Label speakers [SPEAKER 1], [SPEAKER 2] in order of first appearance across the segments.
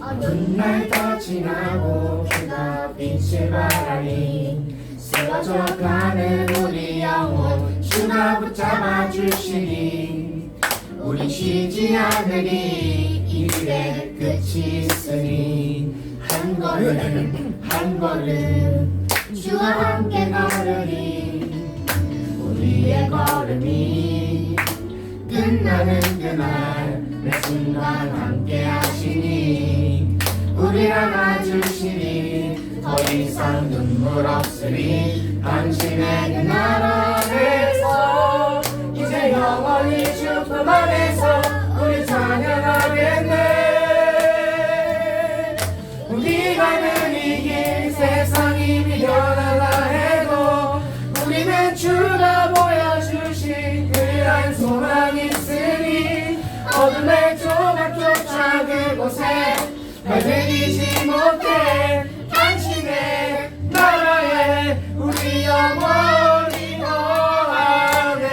[SPEAKER 1] 어두운 날 다 지나고 해가 빛을 발하니 쓰러져가는 우리 영혼 주가 붙잡아 주시니 우리 쉬지 않으리 이 길에 끝이 있으니 한 걸음 한 걸음 주와 함께 걸으리 우리의 걸음이 끝나는 그날 매 순간 함께 하시니 우리를 안아주시니 더 이상 눈물 없으리 당신의 그 나라 안에서 이제 영원히 주 품 안에서 우리 찬양하겠네. 우리가는 이 길 세상이 미련하다 해도 우리는 주가 보여주신 그런 소망이 있으니 어둠의 조각조차 그곳에 발들이지 못해 당신의 나라에 우리 영원히 거하네.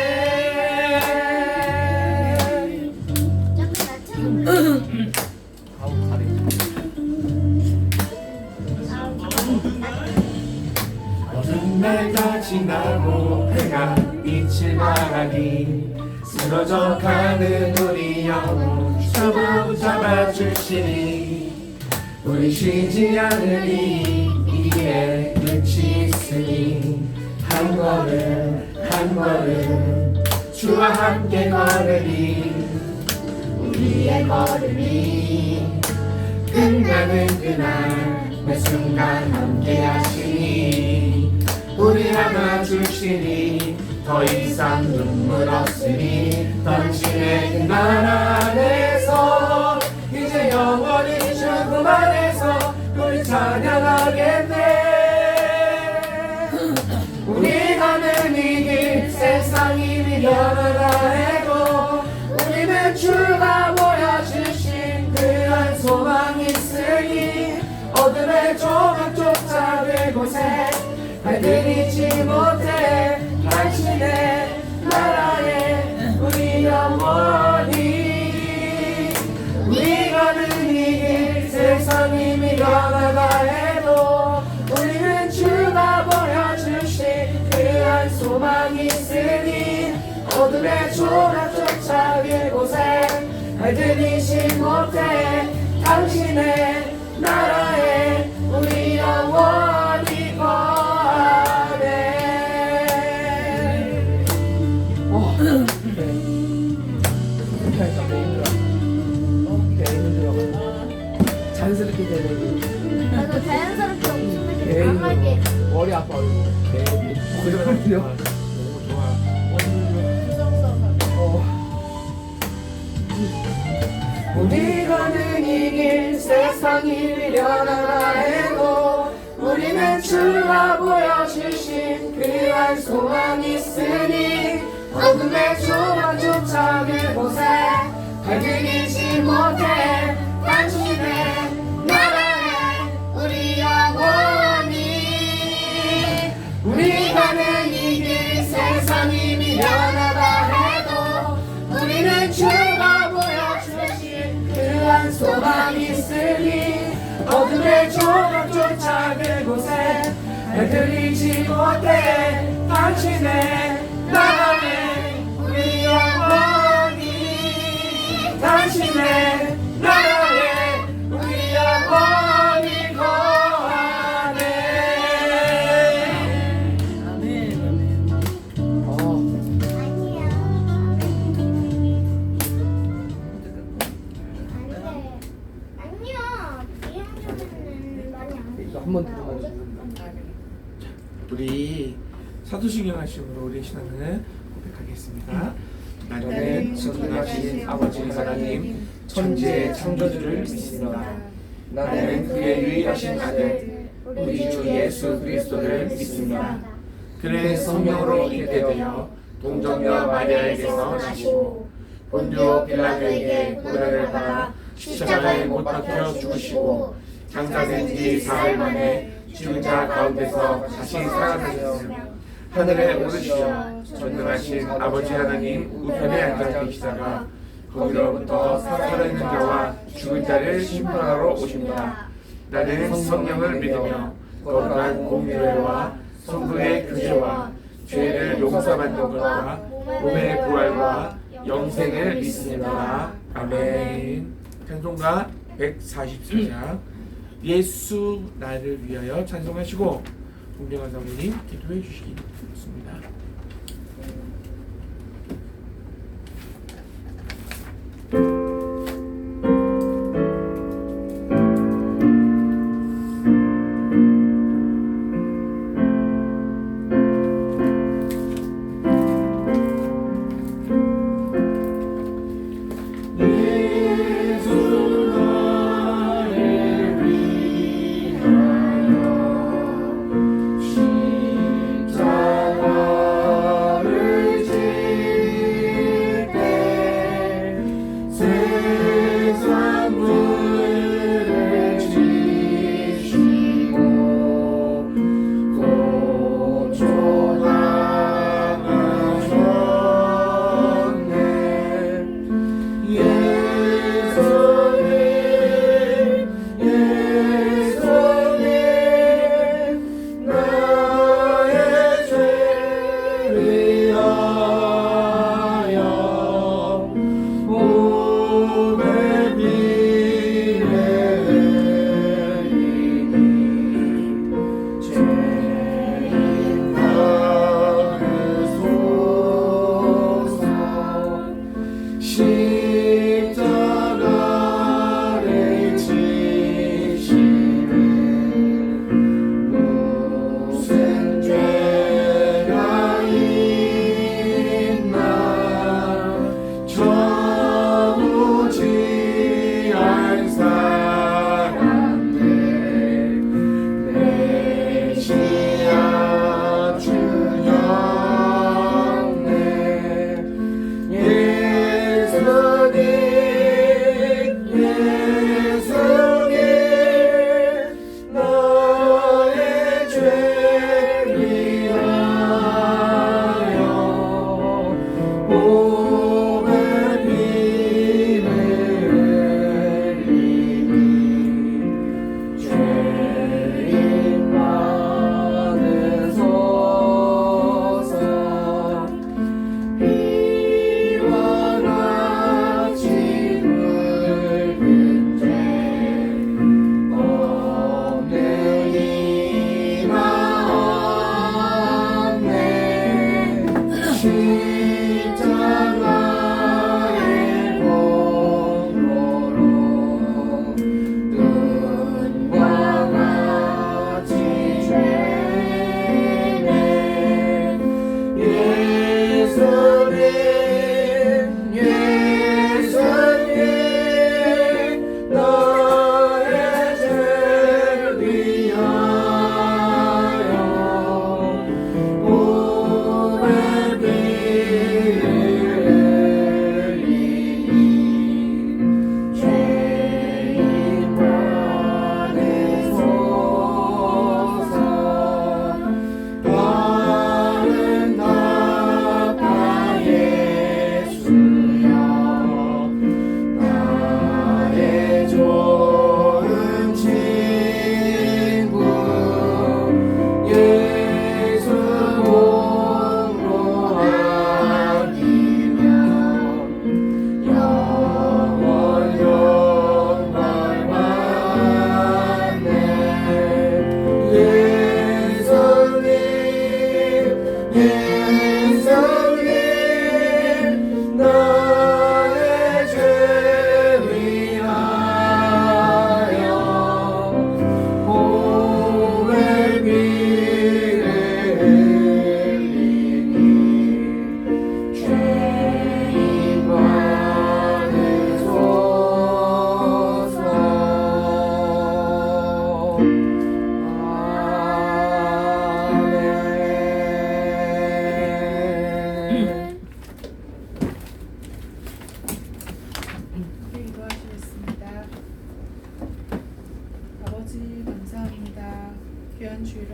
[SPEAKER 1] 어두운 날 다 지나고 해가 빛을 발하니 쓰러져가는 우리 영혼 주가 붙잡아 주시니 우리 쉬지 않으리 이 길에 끝이 있으니 한 걸음 한 걸음 주와 함께 걸으리 우리의 걸음이 끝나는 그날 매 순간 함께 하시니 우리 안아주시니 더 이상 눈물 없으니 당신의 그 나라 안에서 이제 영원히 죽음 안에서 우리 찬양하겠네. 우리 가는 이 길 세상이 미련하다 해도 우리는 주가 보여주신 그런 소망이 있으니 어둠의 조각조차 그곳에 발들이지 못해 당신의 나라에 우리 영원히 우리 가는 이 길 세상이 미련하다 해도 우리는 주가 보여주신 그런 소망이 있으니 어둠의 조각조차 그곳에 발들이지 못해 당신의 나라에 우리 영원히 거하네.
[SPEAKER 2] 자연스럽게 되는
[SPEAKER 3] 나도 자연스럽게 웃음을
[SPEAKER 2] 네.
[SPEAKER 3] 강하게
[SPEAKER 2] 머리 아파. 그렇군요.
[SPEAKER 1] 너무 좋아. 우리 가는 이 길 세상이 미련하다 해도 우리는 주가 보여주신 그러한 소망이 있으니 어둠의 조각조차 그곳에 발들이지 못해 당신의 나라에 우리 영원히 우리 가는 이 길 세상이 미련하다 해도 우리는 주가 보여주신 그러한 소망이 있으니 어둠의 조각조차 그곳에 발들이지 못해 당신의 나라에 우리 영원히 당신의 나라에 우리 영원히 거하네.
[SPEAKER 2] 한번 들어가지고.
[SPEAKER 1] 우리 사도신경 하심으로 우리 신앙을 고백하겠습니다. 나는 전능하신 아버지 하나님 천지의 창조주를 믿습니다. 나는 그의 유일하신 아들 우리 주 예수 그리스도를 믿습니다. 그의 성령으로 있게 되어 동정녀 마리아에게서 나시고 본디오 빌라도에게 고난을 받아 십자가에 못 박혀 죽으시고 장사된 지 사흘 만에 죽은 자 가운데서 다시 살아나셨으며 하늘에 오르시어 전능하신 아버지 하나님 우편에 앉아 계시다가 거기로부터 살아있는 자와 죽은 자를 심판하러 오십니다. 나는 성령을 믿으며 거룩한 공교회와 성도의 교제와 죄를 용서받는 것과 몸의 부활과 영생을 믿습니다. 아멘. 찬송가 144장 예수 나를 위하여 찬송하시고 공경한 사모님 기도해 주시기 바랍니다.
[SPEAKER 2] 십자가를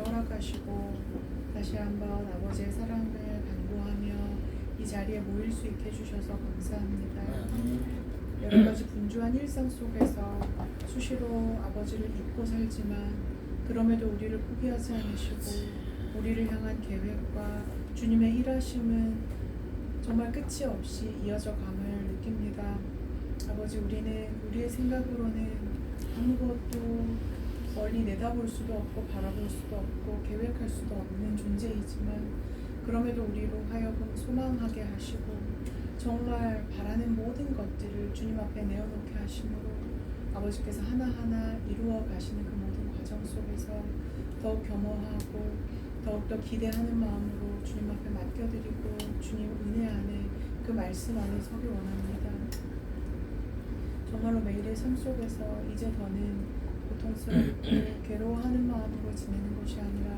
[SPEAKER 4] 허락하시고 다시 한번 아버지의 사랑을 간구하며 이 자리에 모일 수 있게 해주셔서 감사합니다. 여러 가지 분주한 일상 속에서 수시로 아버지를 잊고 살지만 그럼에도 우리를 포기하지 않으시고 우리를 향한 계획과 주님의 일하심은 정말 끝이 없이 이어져감을 느낍니다. 아버지, 우리는 우리의 생각으로는 아무것도 멀리 내다볼 수도 없고 바라볼 수도 없고 계획할 수도 없는 존재이지만 그럼에도 우리로 하여금 소망하게 하시고 정말 바라는 모든 것들을 주님 앞에 내어놓게 하심으로 아버지께서 하나하나 이루어 가시는 그 모든 과정 속에서 더욱 겸허하고 더욱더 기대하는 마음으로 주님 앞에 맡겨드리고 주님 은혜 안에 그 말씀 안에 서기 원합니다. 정말로 매일의 삶 속에서 이제 더는 고통스럽고 괴로워하는 마음으로 지내는 것이 아니라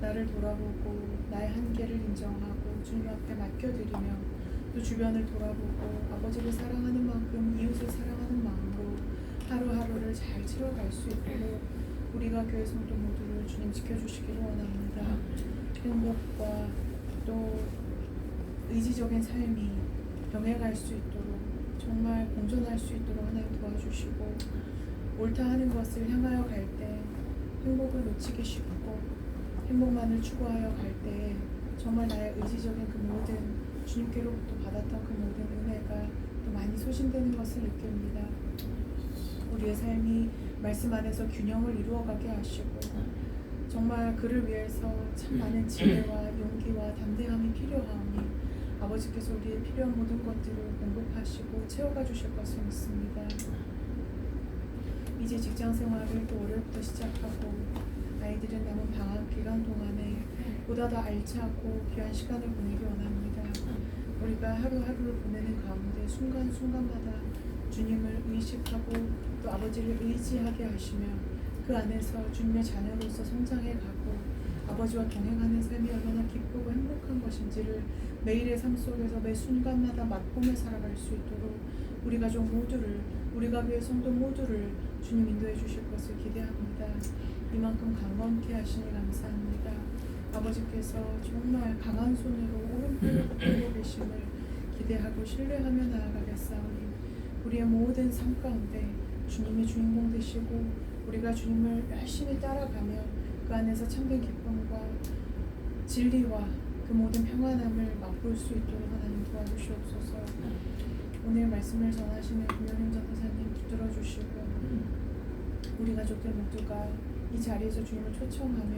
[SPEAKER 4] 나를 돌아보고 나의 한계를 인정하고 주님 앞에 맡겨드리며 또 주변을 돌아보고 아버지를 사랑하는 만큼 이웃을 사랑하는 마음으로 하루하루를 잘 채워갈 수 있도록 우리가 교회 성도 모두를 주님 지켜주시기를 원합니다. 행복과 또 의지적인 삶이 병행할 수 있도록 정말 공존할 수 있도록 하나님 도와주시고 옳다 하는 것을 향하여 갈 때 행복을 놓치기 쉽고 행복만을 추구하여 갈 때 정말 나의 의지적인 그 모든 주님께로부터 받았던 그 모든 은혜가 또 많이 소진되는 것을 느낍니다. 우리의 삶이 말씀 안에서 균형을 이루어가게 하시고 정말 그를 위해서 참 많은 지혜와 용기와 담대함이 필요하오니 아버지께서 우리의 필요한 모든 것들을 공급하시고 채워가 주실 것을 믿습니다. 이제 직장 생활을 또 월요일부터 시작하고 아이들은 남은 방학 기간 동안에 보다 더 알차고 귀한 시간을 보내기 원합니다. 우리가 하루하루를 보내는 가운데 순간순간마다 주님을 의식하고 또 아버지를 의지하게 하시며 그 안에서 주님의 자녀로서 성장해 가고 아버지와 동행하는 삶이 얼마나 기쁘고 행복한 것인지를 매일의 삶 속에서 매 순간마다 맛보며 살아갈 수 있도록 우리 가족 모두를 우리가 교회 성도 모두를 주님 인도해 주실 것을 기대합니다. 이만큼 강건케 하시니 감사합니다. 아버지께서 정말 강한 손으로 오른편을 붙들고 계심을 기대하고 신뢰하며 나아가겠사오니 우리의 모든 삶 가운데 주님이 주인공 되시고 우리가 주님을 열심히 따라가며 그 안에서 참된 기쁨과 진리와 그 모든 평안함을 맛볼 수 있도록 하나님 도와주시옵소서. 오늘 말씀을 전하시는 김영임 전도사님 붙들어 주시고 우리 가족들 모두가 이 자리에서 주님을 초청하며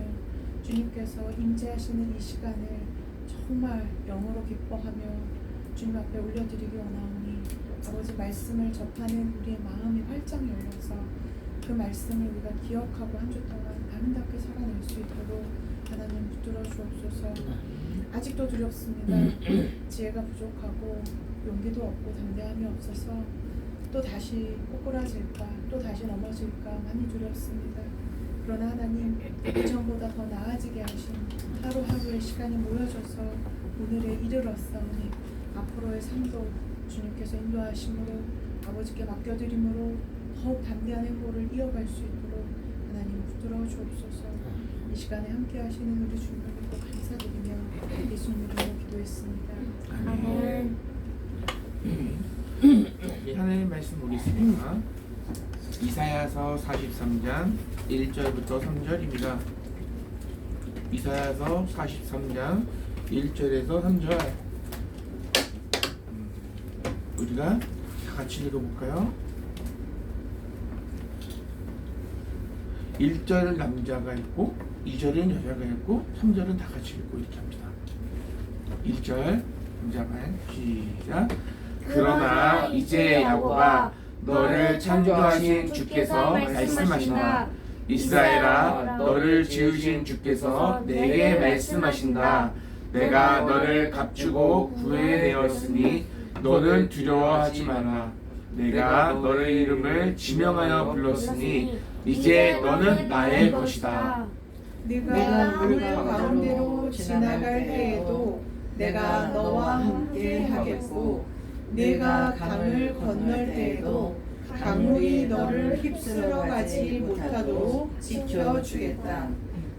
[SPEAKER 4] 주님께서 임재하시는 이 시간을 정말 영으로 기뻐하며 주님 앞에 올려드리기 원하오니 아버지 말씀을 접하는 우리의 마음이 활짝 열려서 그 말씀을 우리가 기억하고 한 주 동안 아름답게 살아낼 수 있도록 하나님 붙들어 주옵소서. 아직도 두렵습니다. 지혜가 부족하고 용기도 없고 담대함이 없어서 또 다시 꼬꾸라질까 또 다시 넘어질까 많이 두렵습니다. 그러나 하나님 이전보다 더 나아지게 하신 하루하루의 시간이 모여져서 오늘에 이르렀사오니 앞으로의 삶도 주님께서 인도하심으로 아버지께 맡겨드림으로 더욱 담대한 행보를 이어갈 수 있도록 하나님 붙들어 주옵소서. 이 시간에 함께 하시는 우리 주님을 믿고 감사드리며 예수님 이름으로 기도했습니다.
[SPEAKER 1] 아멘. 하나님 말씀 보겠습니다. 이사야서 43장 1절부터 3절입니다. 이사야서 43장 1절에서 3절 우리가 다 같이 읽어볼까요? 1절은 남자가 있고 2절은 여자가 있고 3절은 다 같이 읽고 이렇게 합니다. 1절 남자만 시작. 그러나 이제 야곱아 너를 창조하신 주께서 말씀하신다. 이스라엘아 너를 지으신 주께서 내게 말씀하신다. 내가 너를 감추고 구해내었으니 너는 두려워하지 마라. 내가 너의 이름을 지명하여 불렀으니 이제 너는 나의 것이다.
[SPEAKER 4] 네가 물 가운데로 지나갈 해에도 내가 너와 함께 하겠고 네가 강을 건널 때에도 강물이 너를 휩쓸어 가지 못하도록 지켜주겠다.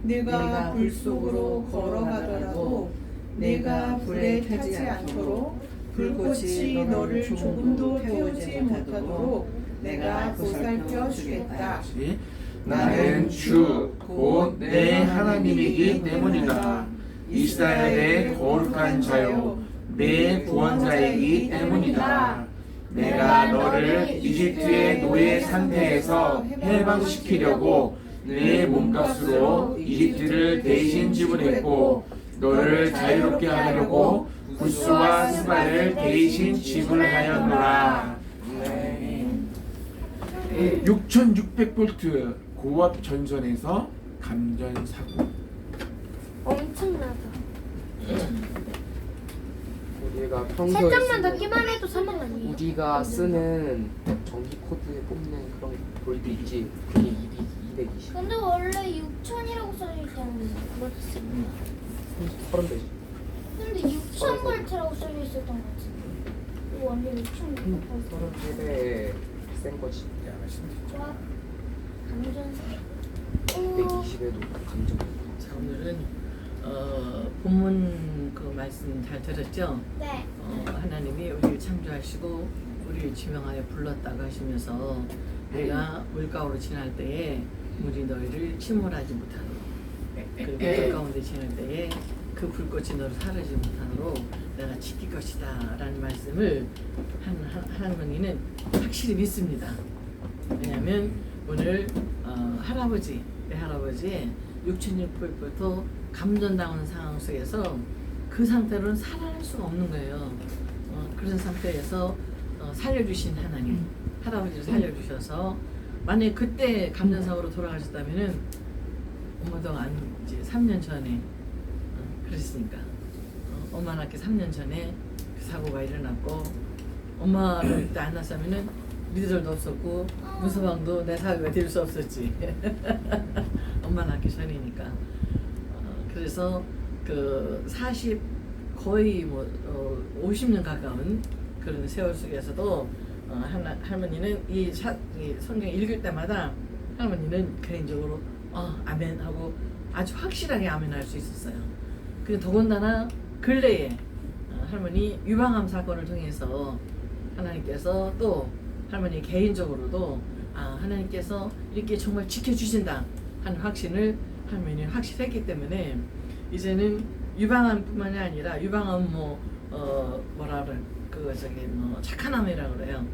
[SPEAKER 4] 내가 불 속으로 걸어가더라도 내가 불에 타지 않도록 불꽃이 너를 조금도 태우지 못하도록 내가 보살펴 주겠다.
[SPEAKER 1] 다시. 나는 주 곧 내 하나님이기 때문이다. 이스라엘의 거룩한 자요 내 구원자이기 때문이다. 내가 너를 이집트의 노예 상태에서 해방시키려고 내 몸값으로 이집트를 대신 지불했고 너를 자유롭게 하려고 구스와 스바를 대신 지불하였노라. 6600볼트 고압 전선에서 감전 사고.
[SPEAKER 3] 엄청나다.
[SPEAKER 2] 우리가 평소에
[SPEAKER 3] 살짝만 닿기만 해도 사망 아니에요?
[SPEAKER 2] 우리가 쓰는 전기 코드에 뽑는 그런 볼트 있지. 그게 220.
[SPEAKER 3] 근데 원래 6,000이라고 써져있잖아요. 그렇지.
[SPEAKER 2] 30 되지.
[SPEAKER 3] 근데 6,000볼트라고 써져있었던 것 같은데. 이거 원래 6,000볼트.
[SPEAKER 2] 30에 센 거지.
[SPEAKER 3] 와, 감전.
[SPEAKER 2] 220에도 감정.
[SPEAKER 5] 자, 오늘은 본문 그 말씀 잘 들었죠?
[SPEAKER 3] 네.
[SPEAKER 5] 하나님이 우리를 창조하시고 우리를 지명하여 불렀다고 하시면서 내가 물가로 지날 때에 물이 너희를 침몰하지 못하도록 그리고 불 가운데 지날 때에 그 불꽃이 너를 사르지 못하도록 내가 지킬 것이다 라는 말씀을 하나님은 확실히 믿습니다. 왜냐하면 오늘 내 할아버지의 6600볼트 감전당하는 상황 속에서 그 상태로는 살아날 수가 없는 거예요. 그런 상태에서 살려주신 하나님, 할아버지를 살려주셔서 만약에 그때 감전사고로 돌아가셨다면은 엄마도 이제 3년 전에 그랬으니까 엄마 낳기 3년 전에 그 사고가 일어났고 엄마를 그때 안 낳았으면은 미들도 없었고 문서방도 내 사위가 될 수 없었지. 엄마 낳기 전이니까. 그래서 그 40 거의 50년 가까운 그런 세월 속에서도 할머니는 이 성경 읽을 때마다 할머니는 개인적으로 아멘 하고 아주 확실하게 아멘 할 수 있었어요. 근데 더군다나 근래에 할머니 유방암 사건을 통해서 하나님께서 또 할머니 개인적으로도 하나님께서 이렇게 정말 지켜주신다 하는 확신을 할머니는 확실했기 때문에 이제는 유방암뿐만이 아니라 유방암 착한 암이라고 그래요.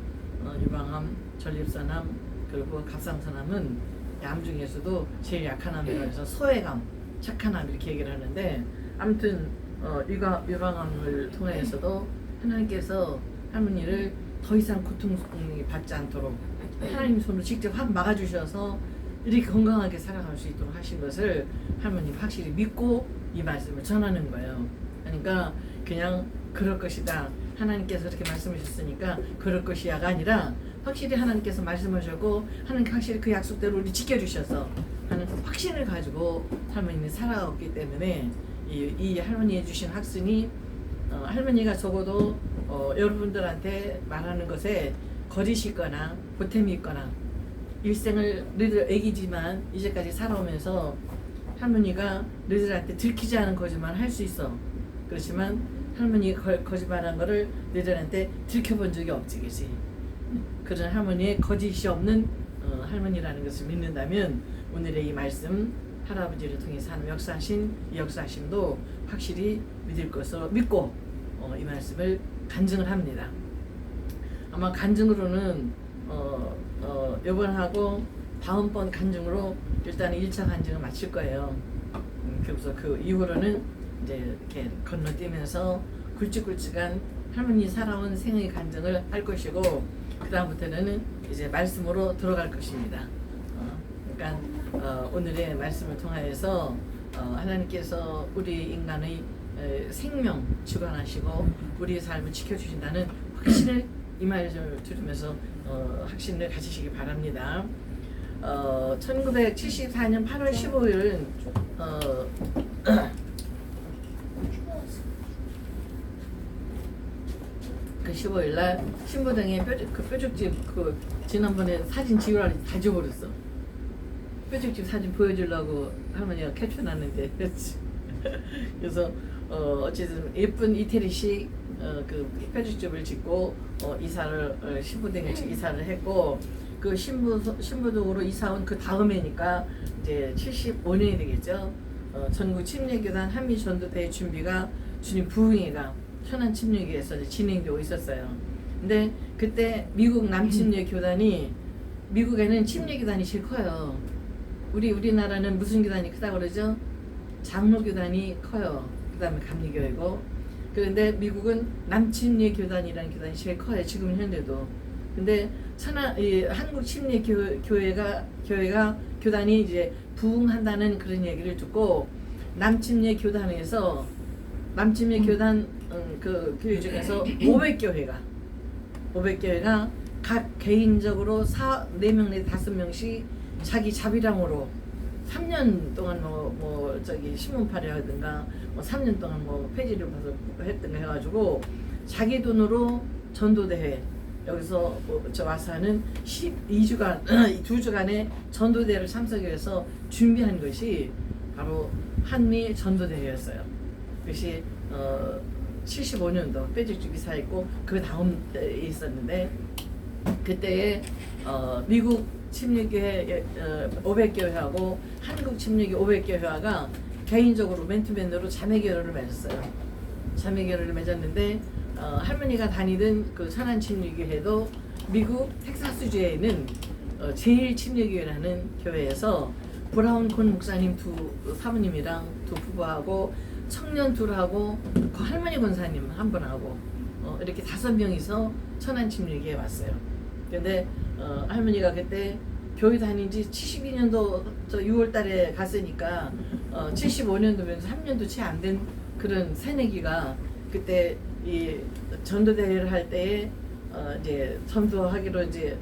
[SPEAKER 5] 유방암, 전립선암 그리고 갑상선암은 암 중에서도 제일 약한 암이라고 해서 소외감, 착한 암 이렇게 얘기를 하는데 아무튼 유방암을 통해서도 하나님께서 할머니를 더 이상 고통을 받지 않도록 하나님 손으로 직접 확 막아주셔서 이렇게 건강하게 살아갈 수 있도록 하신 것을 할머니 확실히 믿고 이 말씀을 전하는 거예요. 그러니까 그냥 그럴 것이다. 하나님께서 이렇게 말씀하셨으니까 그럴 것이야가 아니라 확실히 하나님께서 말씀하셨고 하나님께 확실히 그 약속대로 우리 지켜주셔서 하는 확신을 가지고 할머니는 살아왔기 때문에 이 할머니의 주신 확신이 할머니가 적어도 여러분들한테 말하는 것에 거짓이 있거나 보탬이 있거나 일생을 너희들 애기지만 이제까지 살아오면서 할머니가 너희들한테 들키지 않은 거짓말 할 수 있어. 그렇지만 할머니가 거짓말한 거를 너희들한테 들켜본 적이 없지, 그치? 그런 할머니의 거짓이 없는 할머니라는 것을 믿는다면 오늘의 이 말씀 할아버지를 통해서 하는 역사하신 이 역사하심도 확실히 믿을 것으로 믿고 이 말씀을 간증을 합니다. 아마 간증으로는 이번하고 다음번 간증으로 일단 1차 간증을 마칠 거예요. 그래서 그 이후로는 이제 이렇게 건너뛰면서 굵직굵직한 할머니 살아온 생의 간증을 할 것이고 그 다음부터는 이제 말씀으로 들어갈 것입니다. 그러니까 오늘의 말씀을 통하여서 하나님께서 우리 인간의 생명 주관하시고 우리의 삶을 지켜주신다는 확신을 이 말을 들으면서 확신을 가지시기 바랍니다. 1974년 8월 15일은 그 15일 날 신부동에 그 뾰족집 그 지난번에 사진 지우라고 다 지워버렸어. 뾰족집 사진 보여주려고 할머니가 캡처놨는데 그래서 어쨌든 예쁜 이태리식 그 뾰족집을 짓고 이사를 신부댁에 이사를 했고 그 신부동으로 이사 온 그 다음에니까 이제 75년이 되겠죠. 전국 침례교단 한미전도대회 준비가 주님 부흥회가 천안 침례교회에서 이제 진행되고 있었어요. 근데 그때 미국 남침례교단이 미국에는 침례교단이 제일 커요. 우리나라는 무슨 교단이 크다고 그러죠? 장로교단이 커요. 그 다음에 감리교회고. 그런데 미국은 남침례교단이라는 교단이 제일 커요. 지금 현재도. 근데 한국 침례교회가 교단이 이제 부흥한다는 그런 얘기를 듣고 남침례교단에서 남침례교단 그 교회 중에서 500교회가 각 개인적으로 4명 내지 5명씩 자기 자비랑으로 3년 동안 뭐 저기 신문팔이 하든가 뭐 3년 동안 뭐 폐지를 봐서 했든가 해가지고 자기 돈으로 전도대회 여기서 저 와서 하는 12주간 2주간의 전도대회를 참석해서 준비한 것이 바로 한미 전도대회였어요. 그것이 75년도 뾰족집 이사했고 그 다음 때에 있었는데 그때에 미국 침례교회 500교회하고 한국 침례교회 500교회가 개인적으로 맨투맨으로 자매결연을 맺었어요. 자매결연을 맺었는데 할머니가 다니던 그 천안 침례교회도 미국 텍사스주에 있는 제일 침례교회라는 교회에서 브라운 콘 목사님 두 사모님이랑 두 부부하고 청년 둘하고 그 할머니 권사님 한 분하고 이렇게 5명이서 천안 침례교회에 왔어요. 근데 할머니가 그때 교회 다닌 지 72년도 저 6월 달에 갔으니까 75년도면서 3년도 채 안 된 그런 새내기가 그때 이 전도대회를 할 때에 이제 전도하기로 이제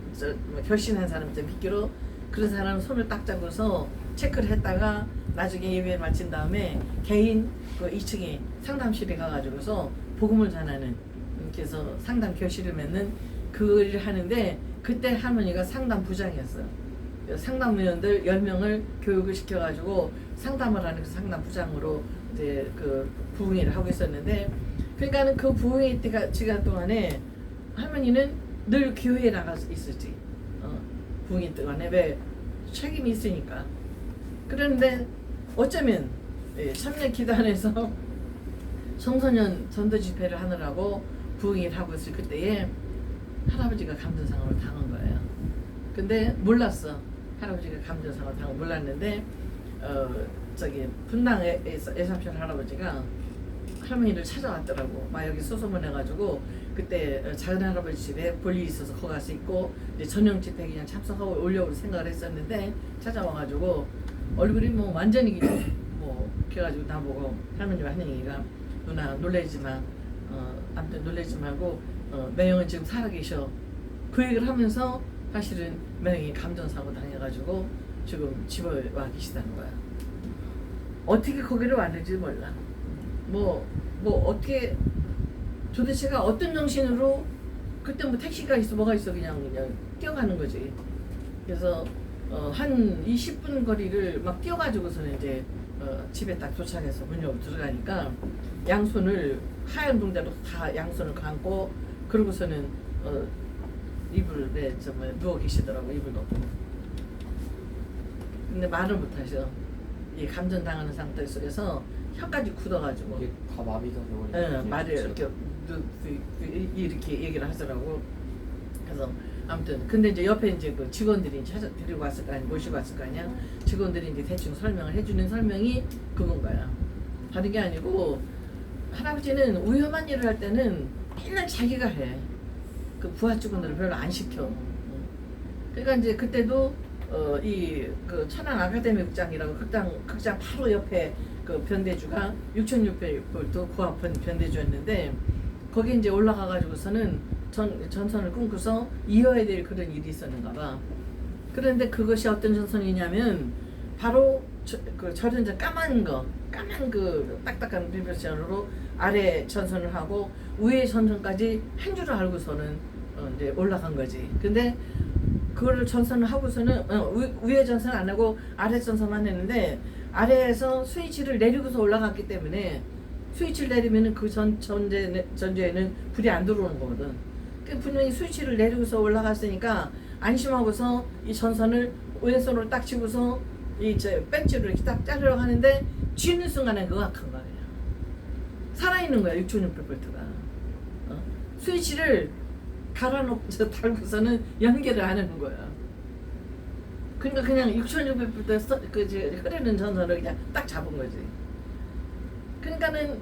[SPEAKER 5] 결심한 사람들 믿기로 그런 사람 손을 딱 잡고서 체크를 했다가 나중에 예배를 마친 다음에 개인 그 2층에 상담실에 가가지고서 복음을 전하는 그래서 상담 교실을 맺는 그 일을 하는데 그때 할머니가 상담 부장이었어요. 상담위원들 10명을 교육을 시켜가지고 상담을 하는 그 상담 부장으로 이제 그 부흥회를 하고 있었는데 그러니까는 그 부흥회 때가 시간 동안에 할머니는 늘 교회에 나가서 있었지. 부흥회 동안에 왜 책임이 있으니까. 그런데 어쩌면 참여 기단에서 청소년 전도 집회를 하느라고 부흥회를 하고 있을 그때에 할아버지가 감전상을 당한 거예요. 근데 몰랐어. 할아버지가 감전상을 당한 거 몰랐는데 저기 분당에서 애삼촌 할아버지가 할머니를 찾아왔더라고. 막 여기 소소문해가지고 그때 작은 할아버지 집에 볼일이 있어서 거기 가서 있고 이제 전용 집회 그냥 참석하고 오려고 생각을 했었는데 찾아와가지고 얼굴이 뭐 완전히 뭐 그래가지고 나보고 할머니가 하는 얘기가 누나 놀라지 마. 아무튼 놀라지 말고 매형은 지금 살아계셔. 그 얘기를 하면서 사실은 매형이 감전사고 당해가지고 지금 집에 와 계시다는 거야. 어떻게 거기를 왔는지 몰라. 뭐 어떻게 도대체가 어떤 정신으로 그때 뭐 택시가 있어 뭐가 있어 그냥 뛰어가는 거지. 그래서 한 20분 거리를 막 뛰어가지고서는 이제 집에 딱 도착해서 문 열고 들어가니까 양손을 하얀 붕대로 다 양손을 감고 그러고서는 이불에 정말 누워 계시더라고. 이불 놓고. 근데 말을 못 하셔. 이 감전 당하는 상태 속에서 혀까지 굳어가지고.
[SPEAKER 2] 이게 다 마비가 돼버리고.
[SPEAKER 5] 말을 이렇게 얘기를 하더라고. 그래서 아무튼 근데 이제 옆에 이제 그 직원들이 찾아 데리고 왔을 거 아니야, 모시고 왔을 거 아니야. 직원들이 이제 대충 설명을 해주는 설명이 그건 거야. 다른 게 아니고 할아버지는 위험한 일을 할 때는 맨날 자기가 해. 그 부하 직원들을 별로 안 시켜. 그러니까 이제 그때도 이 그 천안 아카데미 극장이라고 극장 바로 옆에 그 변대주가 6,600볼트 고압은 변대주였는데 거기 이제 올라가 가지고서는 전선을 끊고서 이어야 될 그런 일이 있었는가 봐. 그런데 그것이 어떤 전선이냐면 바로 그 저런 까만 그 딱딱한 비브레이션으로 아래 전선을 하고 위에 전선까지 한 줄을 알고서는 이제 올라간 거지. 근데 그거를 전선을 하고서는 위에 전선 안 하고 아래 전선만 했는데 아래에서 스위치를 내리고서 올라갔기 때문에 스위치를 내리면은 그 전주에는 불이 안 들어오는 거거든. 그 분명히 스위치를 내리고서 올라갔으니까 안심하고서 이 전선을 왼손으로 딱 쥐고서 이제 벤치로 이렇게 딱 자르려고 하는데 쥐는 순간에 의학한 거예요. 살아있는 거야 6600V가. 스위치를 갈아놓고 달고서는 연결을 안 하는 거야. 그러니까 그냥 6600V 흐르는 전선을 그냥 딱 잡은 거지. 그러니까는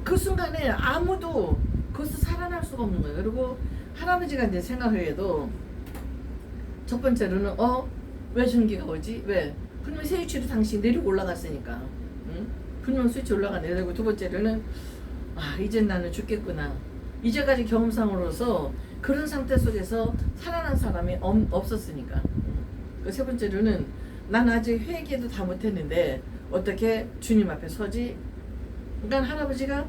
[SPEAKER 5] 그 순간에 아무도 거기서 살아날 수가 없는 거예요. 그리고 할아버지가 이제 생각하기에도 첫 번째로는 왜 전기가 오지? 왜? 분명 스위치로 당신이 내리고 올라갔으니까. 응? 분명 스위치 올라가네. 그리고 두 번째로는 이젠 나는 죽겠구나. 이제까지 경험상으로서 그런 상태 속에서 살아난 사람이 없었으니까. 그 세 번째로는 난 아직 회개도 다 못했는데 어떻게 주님 앞에 서지? 그러니까 할아버지가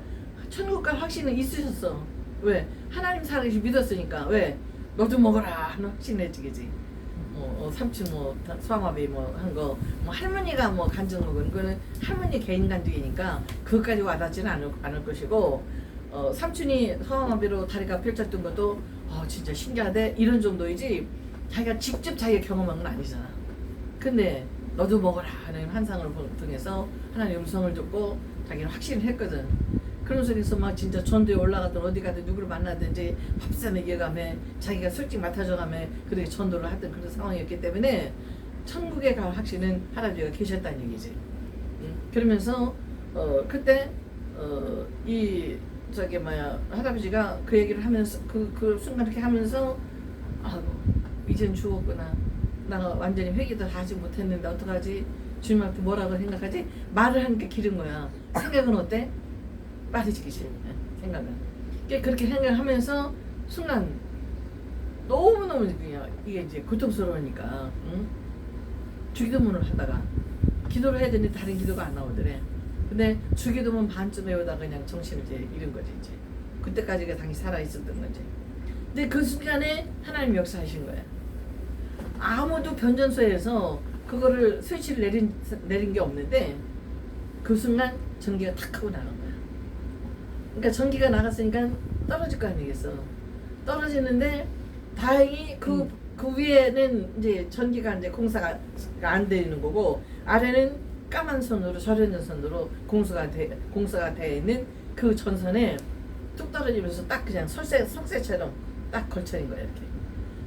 [SPEAKER 5] 천국 갈 확신은 있으셨어. 왜? 하나님 살아계시 믿었으니까. 왜? 너도 먹어라 하는 확신해지겠지. 삼촌 수학마비 한 거 할머니가 간증 먹은 거는 할머니 개인 간증이니까 그것까지 와닿지는 않을 것이고 삼촌이 수학마비로 다리가 펼쳤던 것도 진짜 신기하대 이런 정도이지 자기가 직접 자기가 경험한 건 아니잖아. 근데 너도 먹어라 하는 환상을 통해서 하나님 음성을 듣고 자기는 확신을 했거든. 그런 속에서 막 진짜 전도에 올라가든 어디 가든 누구를 만나든지 밥사 먹여가며 자기가 솔직히 맡아줘가며 그렇게 전도를 하던 그런 상황이었기 때문에 천국에 갈 확신은 할아버지가 계셨다는 얘기지. 그러면서 그때 할아버지가 그 얘기를 하면서 그 순간 이렇게 하면서 이젠 죽었구나. 나 완전히 회개도 하지 못했는데 어떡하지? 주님한테 뭐라고 생각하지? 말을 하니까 기른 거야. 생각은 어때? 빠지기 싫네. 생각은. 그렇게 생각하면서 순간 너무너무 그냥 이게 이제 고통스러우니까 주기도문을 하다가 기도를 해야 되는데 다른 기도가 안 나오더래. 근데 주기도문 반쯤 외우다가 그냥 정신을 이제 잃은 거지 이제. 그때까지가 당연히 살아 있었던 거지. 근데 그 순간에 하나님 역사하신 거야. 아무도 변전소에서 그거를 스위치를 내린 게 없는데 그 순간 전기가 탁 하고 나간 거야. 그러니까 전기가 나갔으니까 떨어질 거 아니겠어. 떨어지는데 다행히 그 위에는 이제 전기가 이제 공사가 안 되는 거고 아래는 까만 선으로 절연전선으로 공사가 돼 있는 그 전선에 뚝 떨어지면서 딱 그냥 석쇠처럼 딱 걸쳐진 거야 이렇게.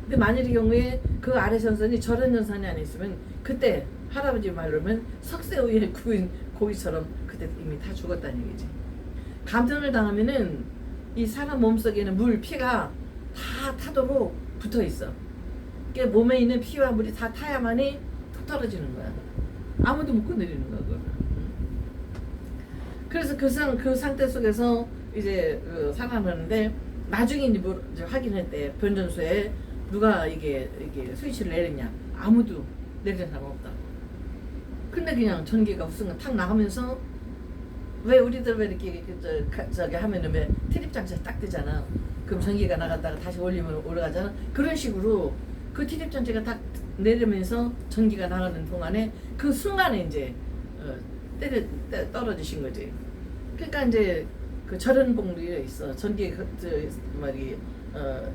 [SPEAKER 5] 근데 만일의 경우에 그 아래 전선이 절연전선이 안 있으면 그때 할아버지 말로는 석쇠 위에 구운 고기처럼 그때 이미 다 죽었다는 얘기지. 감전을 당하면은 이 사람 몸속에는 물, 피가 다 타도록 붙어 있어. 그러니까 몸에 있는 피와 물이 다 타야만이 툭 떨어지는 거야. 아무도 못 건드리는 거야, 그거를. 그래서 그 상태 속에서 이제 살아나는데 나중에 이제 확인했대. 변전소에 누가 이게 스위치를 내렸냐? 아무도 내린 사람 없다고. 근데 그냥 전기가 우승을 탁 나가면서 왜 우리들 왜 이렇게 저기 하면은 왜 트립 장치가 딱 뜨잖아. 그럼 전기가 나갔다가 다시 올리면 올라가잖아. 그런 식으로 그 트립 장치가 딱 내리면서 전기가 나가는 동안에 그 순간에 이제 떨어지신 거지. 그러니까 이제 그 절연봉이 있어.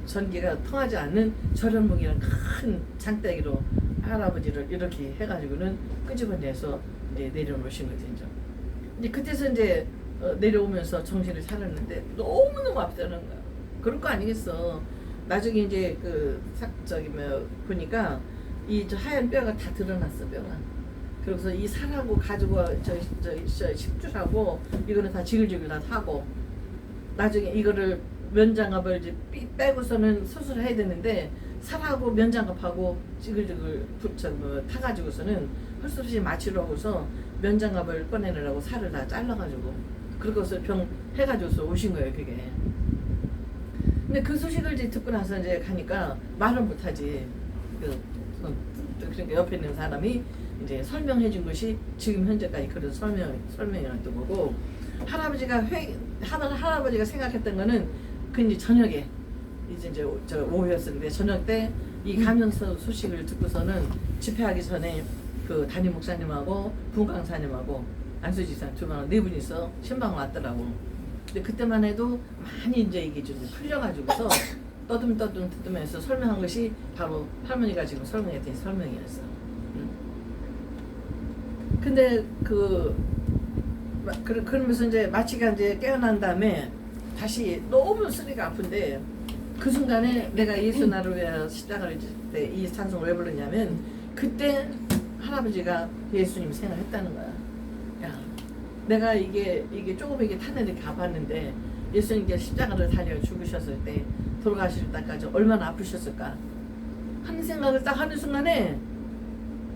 [SPEAKER 5] 전기가 통하지 않는 절연봉이랑 큰 장대기로 할아버지를 이렇게 해가지고는 끄집어내서 이제 내려놓으신 거지 이제. 이제 그때서 이제 내려오면서 정신을 차렸는데 너무너무 앞서는 거야. 그럴 거 아니겠어. 나중에 이제 보니까 이 하얀 뼈가 다 드러났어 뼈가. 그래서 이 살하고 가지고 저 10줄하고 이거는 다 지글지글 다 타고 나중에 이거를 면장갑을 이제 빼고서는 수술을 해야 되는데 살하고 면장갑하고 지글지글 타가지고서는 할 수 없이 마취를 하고서 면장갑을 꺼내느라고 살을 다 잘라가지고 그러고서 병 해가지고서 오신 거예요 그게. 근데 그 소식을 이제 듣고 나서 이제 가니까 말을 못하지. 그러니까 옆에 있는 사람이 이제 설명해 준 것이 지금 현재까지 그런 설명이었던 거고 할아버지가 생각했던 거는 그 이제 저녁에 이제 저 오후였었는데 저녁 때 이 감염 소식을 듣고서는 집회하기 전에 그 담임 목사님하고 부강사님하고 안수지사 두 분, 네 분이서 신방 왔더라고. 근데 그때만 해도 많이 이제 이게 좀 풀려가지고서 떠듬떠듬해서 설명한 것이 바로 할머니가 지금 설명했던 설명이었어. 근데 그러면서 이제 마치가 이제 깨어난 다음에 다시 너무 쓰리가 아픈데 그 순간에 내가 예수 나를 위하여 십자가를 질 때 이 찬송을 왜 불렀냐면 그때 할아버지가 예수님 생각했다는 거야. 야, 내가 이게 조금 이게 탄핵이 가봤는데 예수님께 십자가를 달려 죽으셨을 때 돌아가실 때까지 얼마나 아프셨을까 하는 생각을 딱 하는 순간에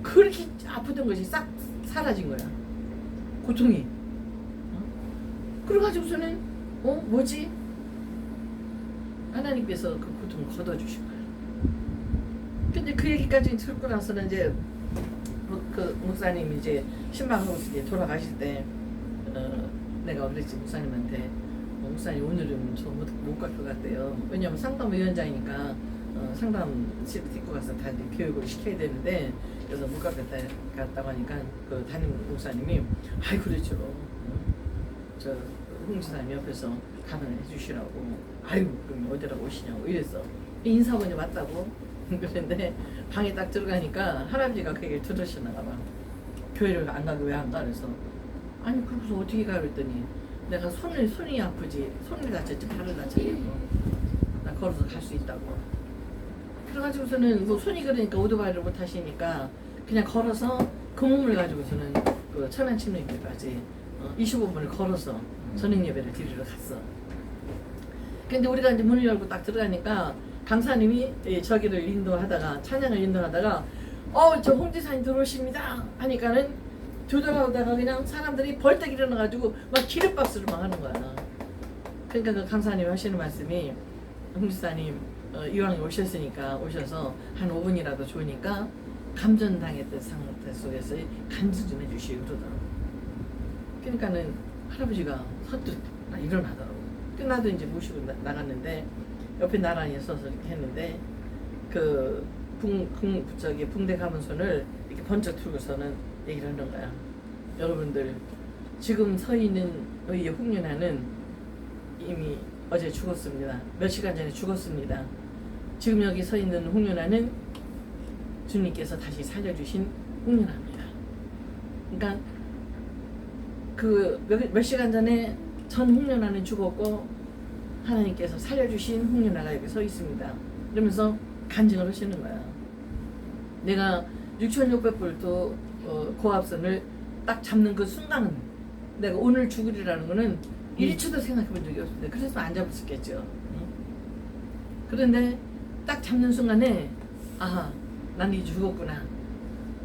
[SPEAKER 5] 그렇게 아프던 것이 싹 사라진 거야. 고통이. 그래가지고서는 뭐지? 하나님께서 그 고통을 걷어주신 거야. 근데 그 얘기까지 듣고 나서는 이제 그 목사님이 이제 신방하고 돌아가실 때 내가 그랬지 목사님한테 목사님 오늘은 저 못 갈 것 같대요. 왜냐면 상담위원장이니까 상담실을 데리고 가서 다 이제 교육을 시켜야 되는데 그래서 못 갔다고 하니까 그 담임 목사님이 아이 그렇죠. 저 홍지사님 옆에서 가능해 주시라고. 아유 그럼 어디라고 오시냐고 이랬어. 인사원이 왔다고. 그런데 방에 딱 들어가니까 할아버지가 그 얘기를 들으시나 봐. 교회를 안 가고 왜 안 가? 그래서 아니 그래서 어떻게 가? 그랬더니 내가 손이 아프지. 손이 다쳤지 발을 다쳤지. 나 걸어서 갈 수 있다고. 그래가지고서는 뭐 손이 그러니까 오토바이를 못 하시니까 그냥 걸어서 그 몸을 가지고서는 그 천안침례교회까지 25분을 걸어서 저녁 예배를 드리러 갔어. 근데 우리가 이제 문을 열고 딱 들어가니까 강사님이 저기를 인도하다가 찬양을 인도하다가 저 홍지사님 들어오십니다 하니까는 뒤돌아오다가 그냥 사람들이 벌떡 일어나가지고 막 기립박수를 막 하는 거야. 그러니까 그 강사님 하시는 말씀이 홍지사님 이왕에 오셨으니까 오셔서 한 5분이라도 좋으니까 감전당했던 상태 속에서 간증 좀 해주시고 그러더라고. 그러니까는 할아버지가 선뜻 일어나더라고. 끝나도 이제 모시고 나갔는데 옆에 나란히 서서 이렇게 했는데 그 붕대 감은 손을 이렇게 번쩍 들고서는 얘기를 하는 거야. 여러분들 지금 서 있는 이 홍윤아는 이미 어제 죽었습니다. 몇 시간 전에 죽었습니다. 지금 여기 서 있는 홍윤아는 주님께서 다시 살려주신 홍윤아입니다. 그러니까 그 몇 시간 전에 전 홍윤아는 죽었고 하나님께서 살려주신 홍윤아가 여기 서 있습니다. 그러면서 간증을 하시는 거야. 내가 6,600불도 고압선을 딱 잡는 그 순간은 내가 오늘 죽으리라는 거는 1초도 생각해 본 적이 없습니다. 그래서 안 잡았었겠죠. 그런데 딱 잡는 순간에 아하 난 이제 죽었구나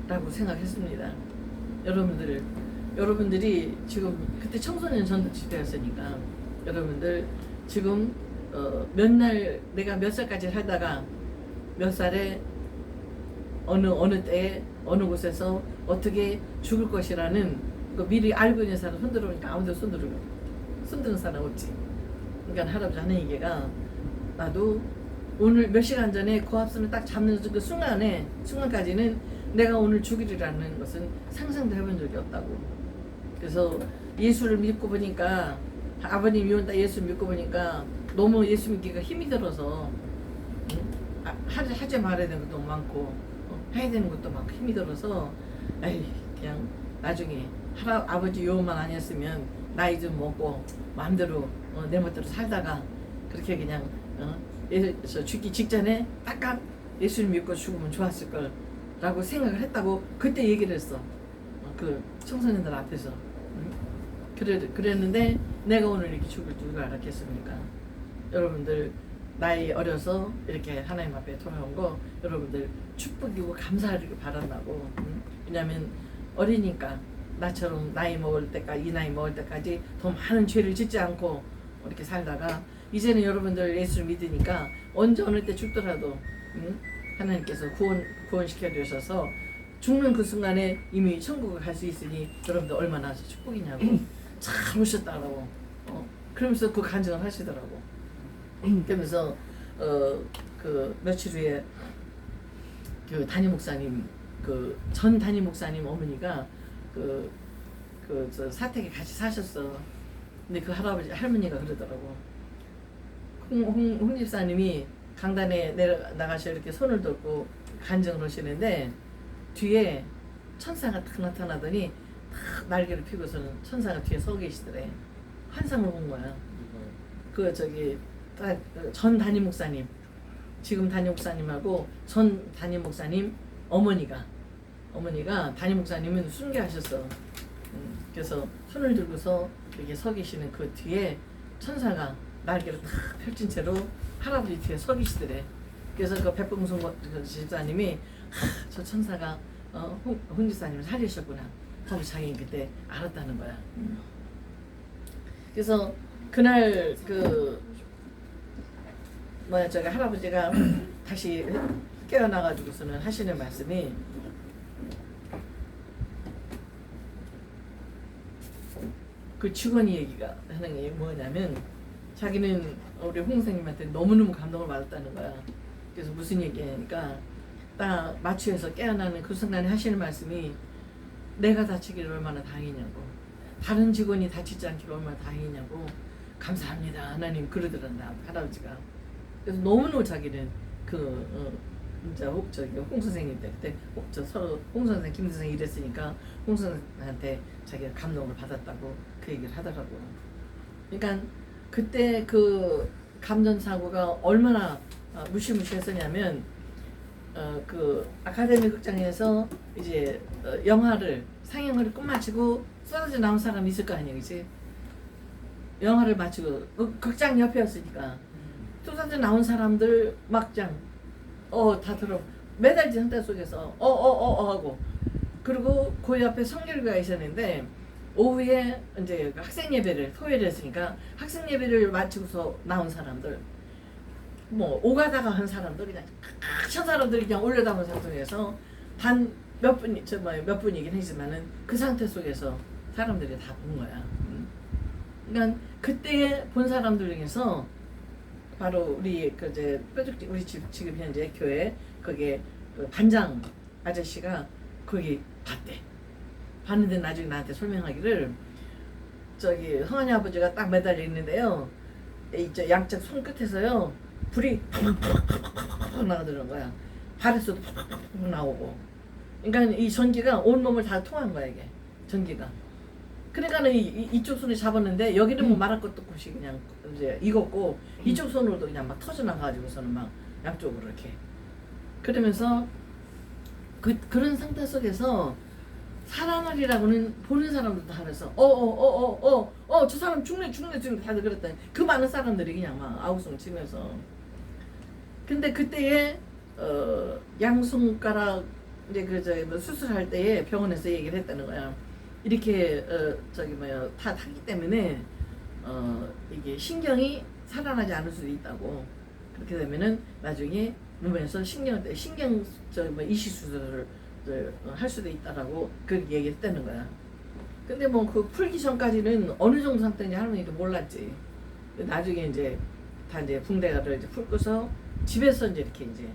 [SPEAKER 5] 라고 생각했습니다. 여러분들이 지금 그때 청소년 전도 집회였으니까 여러분들 지금 내가 몇 살까지 살다가 몇 살에 어느 때에 어느 곳에서 어떻게 죽을 것이라는 그 미리 알고 있는 사람 손 들어오니까 아무도 손 드는 사람 없지. 그러니까 할아버지 하는 얘기가 나도 오늘 몇 시간 전에 고압선을 딱 잡는 그 순간까지는 내가 오늘 죽으리라는 것은 상상도 해본 적이 없다고. 그래서 예수를 믿고 보니까 아버님이 온다 예수 믿고 보니까 너무 예수 믿기가 힘이 들어서 하지 말아야 되는 것도 많고 해야 되는 것도 많고 힘이 들어서 에이 그냥 나중에 아버지 요만 아니었으면 나이 좀 먹고 마음대로 내 멋대로 살다가 그렇게 그냥 죽기 직전에 딱딱 예수를 믿고 죽으면 좋았을 걸 라고 생각을 했다고 그때 얘기를 했어. 그 청소년들 앞에서. 그랬는데 내가 오늘 이렇게 죽을 줄 알았겠습니까? 여러분들 나이 어려서 이렇게 하나님 앞에 돌아온 거 여러분들 축복이고 감사하기를 바란다고. 왜냐면 어리니까 나처럼 이 나이 먹을 때까지 더 많은 죄를 짓지 않고 이렇게 살다가 이제는 여러분들 예수를 믿으니까 언제 어느 때 죽더라도 하나님께서 구원시켜 주셔서 죽는 그 순간에 이미 천국을 갈 수 있으니 여러분들 얼마나 축복이냐고. 잘 오셨다고. 그러면서 그 간증을 하시더라고. 그러면서 그 며칠 후에 그 담임 목사님 그 전 담임 목사님 어머니가 저 사택에 같이 사셨어. 근데 그 할아버지 할머니가 그러더라고. 홍 집사님이 강단에 나가셔 이렇게 손을 들고 간증을 하시는데 뒤에 천사가 딱 나타나더니 딱 날개를 펴고서는 천사가 뒤에 서 계시더래. 환상을 본 거야. 그 저기 전 담임 목사님, 지금 담임 목사님하고 전 담임 목사님 어머니가 담임 목사님은 순교하셨어. 그래서 손을 들고서 이렇게 서 계시는 그 뒤에 천사가 날개를 탁 펼친 채로 할아버지 뒤에 서 계시더래. 그래서 그 백범순 집사님이 저 천사가 홍 집사님을 살리셨구나. 하고 자기는 그때 알았다는 거야. 그래서 그날 저기 할아버지가 다시 깨어나가지고서는 하시는 말씀이 그 직원이 얘기가 하는 게 뭐냐면 자기는 우리 홍 선생님한테 너무너무 감동을 받았다는 거야. 그래서 무슨 얘기하니까 딱 마취해서 깨어나는 그 순간에 하시는 말씀이 내가 다치기를 얼마나 다행이냐고, 다른 직원이 다치지 않기를 얼마나 다행이냐고, 감사합니다 하나님 그러더란다 할아버지가. 그래서 너무너무 자기는 진짜 저기 홍 선생님 때 그때 서로 홍 선생 김 선생 이랬으니까 홍 선생한테 자기가 감동을 받았다고 그 얘기를 하더라고. 그러니까 그때 그 감전 사고가 얼마나 무시무시했었냐면 그 아카데미 극장에서 이제 영화를 상영을 끝마치고 쏟아져 나온 사람이 있을 거 아니야, 그치? 영화를 마치고 극장 옆이었으니까 쏟아져 나온 사람들 막장 다 들어 매달린 상태 속에서 하고, 그리고 그 옆에 성결교가 있었는데 오후에 이제 학생 예배를 토요일에 했으니까 학생 예배를 마치고서 나온 사람들, 뭐 오가다가 한 사람들 그냥 천 사람들이 그냥 올려다본 상태에서 단 몇 분이긴 하지만은 그 상태 속에서 사람들이 다 본 거야. 그러니까 그때 본 사람들 중에서 바로 우리 우리 지금 현재 교회 거기에 그 반장 아저씨가 거기 봤대. 봤는데 나중에 나한테 설명하기를 저기 성환이 아버지가 딱 매달려 있는데요. 이제 양쪽 손 끝에서요 불이 팍팍팍 나가더라는 거야. 발에서도 팍팍팍 나오고. 그러니까 이 전기가 온 몸을 다 통한 거야 이게 전기가. 그러니까는 이쪽 손에 잡았는데 여기는 뭐 말할 것도 없이 그냥 이제 익었고 이쪽 손으로도 그냥 막 터져 나가가지고서는 막 양쪽으로 이렇게. 그러면서 그런 상태 속에서 살아나리라고는 보는 사람들도 다 그래서 저 사람 죽네 다들 그랬더니 그 많은 사람들이 그냥 막 아우성 치면서. 근데 그때에 양손가락 이제 수술할 때에 병원에서 얘기를 했다는 거야. 이렇게 다 타기 때문에 이게 신경이 살아나지 않을 수도 있다고. 그렇게 되면은 나중에 몸에서 신경 이식 수술을 할 수도 있다라고 그렇게 얘기했다는 거야. 근데 뭐 그 풀기 전까지는 어느 정도 상태인지 할머니도 몰랐지. 나중에 이제 다 이제 붕대를 이제 풀고서 집에서 이제 이렇게 이제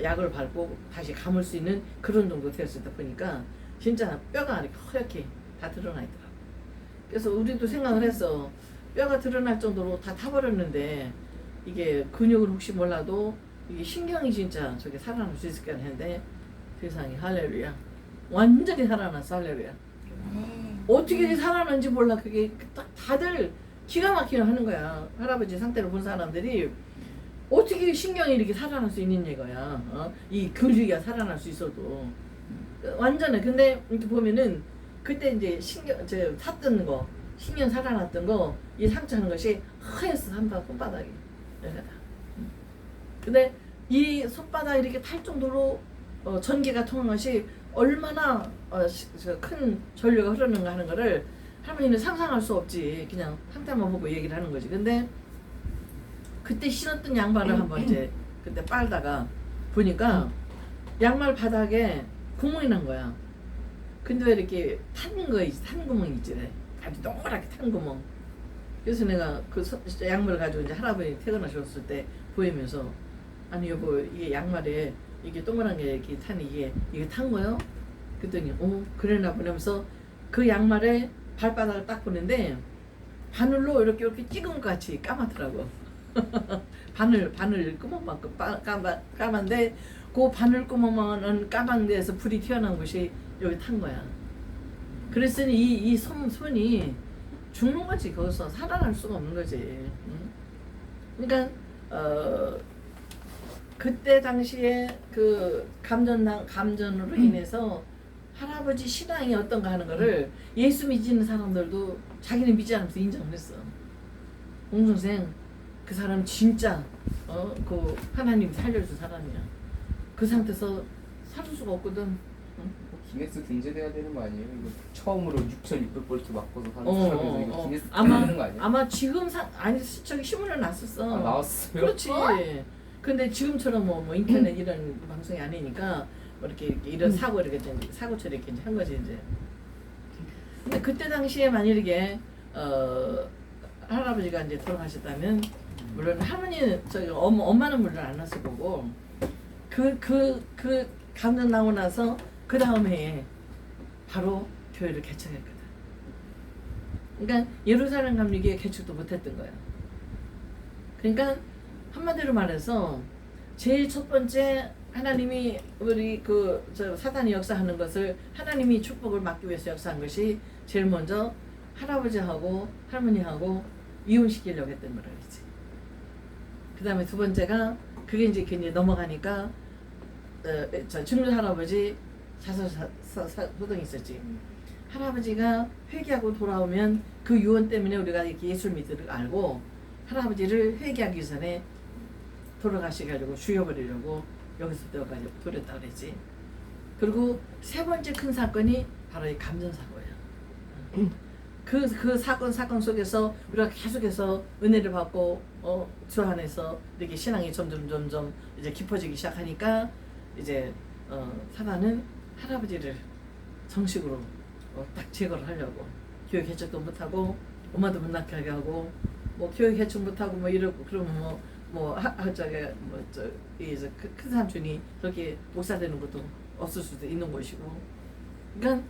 [SPEAKER 5] 약을 밟고 다시 감을 수 있는 그런 정도 되었을 때 보니까 진짜 뼈가 이렇게 허옇게 다 드러나 있더라고. 그래서 우리도 생각을 했어. 뼈가 드러날 정도로 다 타버렸는데 이게 근육을 혹시 몰라도 이게 신경이 진짜 저게 살아날 수 있을까 했는데 세상에 할렐루야. 완전히 살아났어 할렐루야. 어떻게 살아난지 몰라. 그게 딱 다들 기가 막히게 하는 거야. 할아버지 상태를 본 사람들이 어떻게 신경이 이렇게 살아날 수 있는 얘가야. 이 근육이 살아날 수 있어도 완전해. 근데 이렇게 보면은 그때 이제 탔던 거, 신경 살아났던 거, 이 상처하는 것이 하였어. 손바닥이. 근데 이 손바닥 이렇게 탈 정도로 전기가 통한 것이 얼마나 큰 전류가 흐르는가 하는 거를 할머니는 상상할 수 없지. 그냥 상태만 보고 얘기를 하는 거지. 근데 그때 신었던 양말을 한번 이제 그때 빨다가 보니까 양말 바닥에 구멍이 난 거야. 근데 왜 이렇게 탄 구멍이 있지? 아주 노랗게 탄 구멍. 그래서 내가 그 양말을 가지고 이제 할아버지 퇴근하셨을 때 보이면서 아니 여보 이게 양말에 이게 동그란 게 이렇게 탄 이게 탄 거요. 그랬더니 그래나 보면서 그 양말에 발바닥을 딱 보는데 바늘로 이렇게 찍은 것 같이 까맣더라고. 바늘 구멍만큼 까만데 그 바늘 구멍은 까만 데에서 불이 튀어나온 것이 여기 탄 거야. 그랬으니 이 손이 죽는 거지. 거기서 살아날 수가 없는 거지. 응? 그러니까 그때 당시에 그 감전으로 인해서 할아버지 신앙이 어떤가 하는 거를 예수 믿는 사람들도 자기는 믿지 않으면서 인정을 했어. 옹선생 그 사람 진짜 그 하나님이 살려준 사람이야. 그 상태에서 살 수가 없거든.
[SPEAKER 2] 기네스 등재돼야 되는 거 아니에요? 이거 처음으로 6,600볼트 맞고서 사는 사람에서 이거 기네스
[SPEAKER 5] 아마
[SPEAKER 2] 등재되는 거 아니에요?
[SPEAKER 5] 아마 지금 아니 저기 신문에 났었어.
[SPEAKER 2] 나왔어요?
[SPEAKER 5] 그렇지. 근데 지금처럼 뭐 인터넷 이런 방송이 아니니까 뭐 이렇게 이런 사고 이렇게 사고처럼 이렇게 한 거지 이제. 근데 그때 당시에 만약에 할아버지가 이제 돌아가셨다면 물론 할머니 저기 엄마는 물론 안 났을 거고 그 감전 나고 나서 그 다음 해에 바로 교회를 개척했거든. 그러니까 예루살렘 감리교회 개척도 못했던 거야. 그러니까 한마디로 말해서 제일 첫 번째 하나님이 우리 저 사단이 역사하는 것을 하나님이 축복을 막기 위해서 역사한 것이 제일 먼저 할아버지하고 할머니하고 이혼시키려고 했던 거라 그랬지. 그 다음에 두 번째가 그게 이제 굉장히 넘어가니까 저 증조 할아버지 소동이 있었지. 할아버지가 회개하고 돌아오면 그 유언 때문에 우리가 이렇게 예술 믿음을 알고 할아버지를 회개하기 전에 돌아가시가지고 죽여버리려고 여기서부터까지 돌렸다 그랬지. 그리고 세 번째 큰 사건이 바로 이 감전 사고예요. 그 사건 속에서 우리가 계속해서 은혜를 받고 주 안에서 이렇게 신앙이 점점 이제 깊어지기 시작하니까 이제 사단은 할아버지를 정식으로 딱 제거를 하려고 교회 개척도 못하고 엄마도 못 낳게 하게 하고 뭐 교회 개척 못하고 뭐 이러고 그러면 큰 삼촌이 그렇게 목사 되는 것도 없을 수도 있는 것이고. 그러니까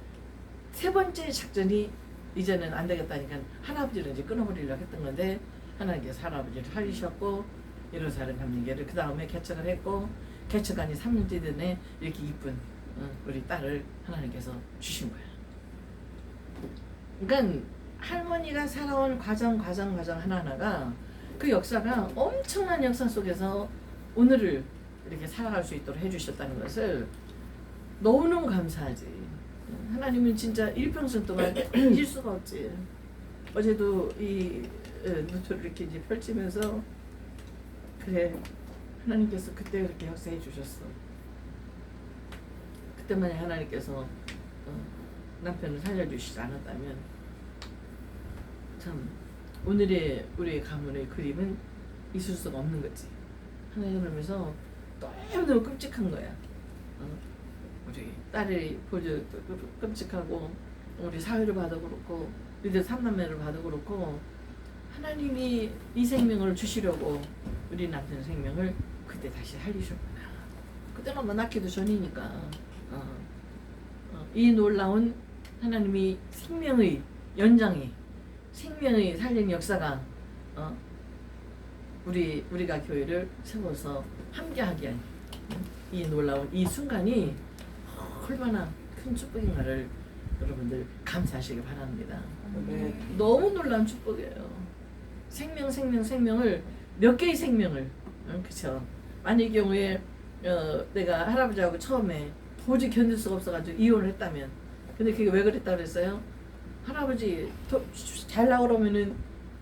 [SPEAKER 5] 세 번째 작전이 이제는 안 되겠다니까 할아버지를 이제 끊어버리려고 했던 건데 하나님께서 할아버지를 살리셨고 예루살렘 감리교회를 그 다음에 개척을 했고 개척한 지 3년째 되네 이렇게 이쁜 우리 딸을 하나님께서 주신 거야. 그러니까 할머니가 살아온 과정 하나하나가 그 역사가 엄청난 역사 속에서 오늘을 이렇게 살아갈 수 있도록 해주셨다는 것을 너무너무 감사하지. 하나님은 진짜 일평생 동안 잊을 수가 없지. 어제도 이 노트를 이렇게 이제 펼치면서 그래 하나님께서 그때 그렇게 역사해 주셨어. 그때만에 하나님께서 남편을 살려주시지 않았다면 참 오늘의 우리의 가문의 그림은 있을 수가 없는 거지. 하나님 그러면서 너무너무 끔찍한 거야. 우리 딸이 보지 끔찍하고 우리 사회를 봐도 그렇고 우리들 삼남매를 봐도 그렇고 하나님이 이 생명을 주시려고 우리 남편 생명을 그때 다시 살리셨구나. 그때는 뭐 낳기도 전이니까 이 놀라운 하나님이 생명의 연장이 생명의 살린 역사가 우리가 교회를 세워서 함께하게 한 이 놀라운 이 순간이 얼마나 큰 축복인가를 여러분들 감사하시기 바랍니다.
[SPEAKER 2] 네.
[SPEAKER 5] 너무 놀라운 축복이에요. 생명을 몇 개의 생명을 그쵸? 만일 경우에 내가 할아버지하고 처음에 도저히 견딜 수가 없어가지고 이혼을 했다면 근데 그게 왜 그랬다 그랬어요? 할아버지 잘 나오려면은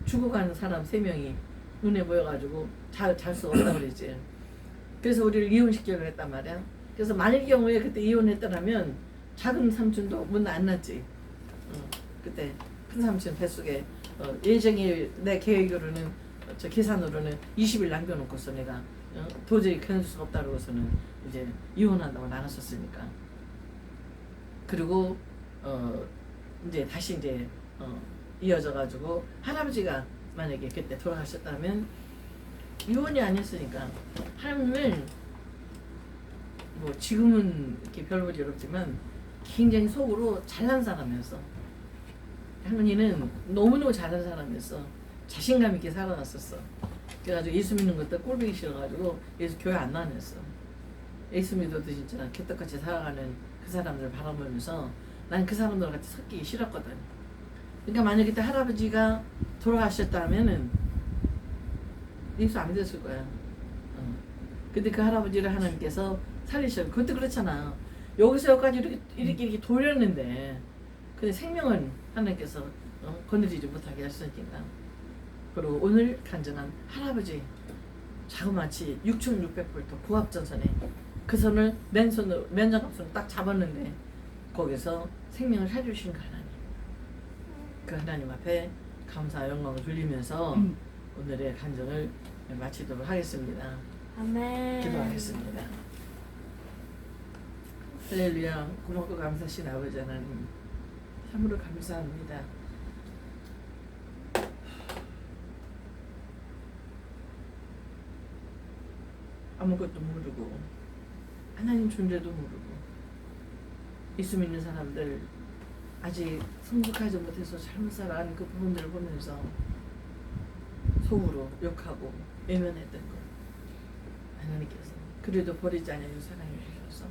[SPEAKER 5] 죽어가는 사람 3명이 눈에 보여가지고 잘 수가 없다 그랬지. 그래서 우리를 이혼시키려고 했단 말이야. 그래서 만일 경우에 그때 이혼했더라면 작은 삼촌도 문 안 났지. 그때 큰 삼촌 뱃속에 예정일 내 계획으로는 저 계산으로는 20일 남겨놓고서 내가 도저히 견딜 수가 없다 그러고서는 이제 이혼한다고 나갔었으니까. 그리고 이제 다시 이제 이어져 가지고 할아버지가 만약에 그때 돌아가셨다면 이혼이 아니었으니까 할머니는 뭐 지금은 이렇게 별 볼 일 없지만 굉장히 속으로 잘난 사람이었어. 할머니는 너무너무 잘난 사람이었어. 자신감 있게 살아났었어. 그래가지고 예수 믿는 것도 꼴보기 싫어가지고 예수 교회 안 다녔어. 예수 믿어도 진짜 개떡같이 살아가는 그 사람들 바라보면서 난 그 사람들 같이 섞이기 싫었거든. 그러니까 만약에 그때 할아버지가 돌아가셨다면은 예수 안 믿었을 거야. 근데 그 할아버지를 하나님께서 살리셔. 그것도 그렇잖아. 여기서 여기까지 이렇게 돌렸는데 근데 생명은 하나님께서 건드리지 못하게 하셨으니까. 그리고 오늘 간증한 할아버지 자그마치 6,600볼트 고압전선에 그 선을 맨손으로 맨장갑선으로 딱 잡았는데 거기서 생명을 살려주신 그 하나님, 그 하나님 앞에 감사 영광을 돌리면서 오늘의 간증을 마치도록 하겠습니다.
[SPEAKER 3] 아멘.
[SPEAKER 5] 기도하겠습니다. 할렐루야. 고맙고 감사하신 아버지 하나님, 참으로 감사합니다. 아무것도 모르고 하나님 존재도 모르고 예수 믿는 사람들 아직 성숙하지 못해서 잘못 살아가는 그 부분들을 보면서 속으로 욕하고 외면했던 것, 하나님께서 그래도 버리지 않으려 사랑해 주셔서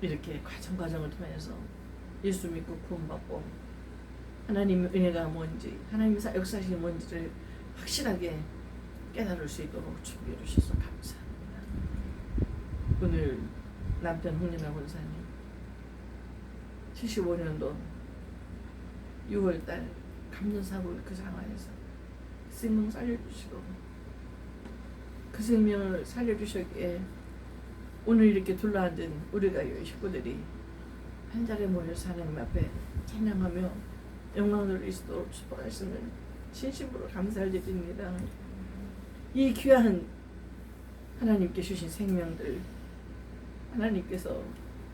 [SPEAKER 5] 이렇게 과정을 통해서 예수 믿고 구원받고 하나님의 은혜가 뭔지, 하나님의 역사심이 뭔지를 확실하게 깨달을 수 있도록 준비해 주셔서 감사합니다. 오늘 남편 홍림아 권사님 75년도 6월달 감전사고 그 상황에서 생명 살려주시고 그 생명을 살려주셨기에 오늘 이렇게 둘러앉은 우리가 이 식구들이 한 자리에 모여서 하나님 앞에 찬양하며 영광을 돌리시도록 축복하시는 진심으로 감사를 드립니다. 이 귀한 하나님께 주신 생명들 하나님께서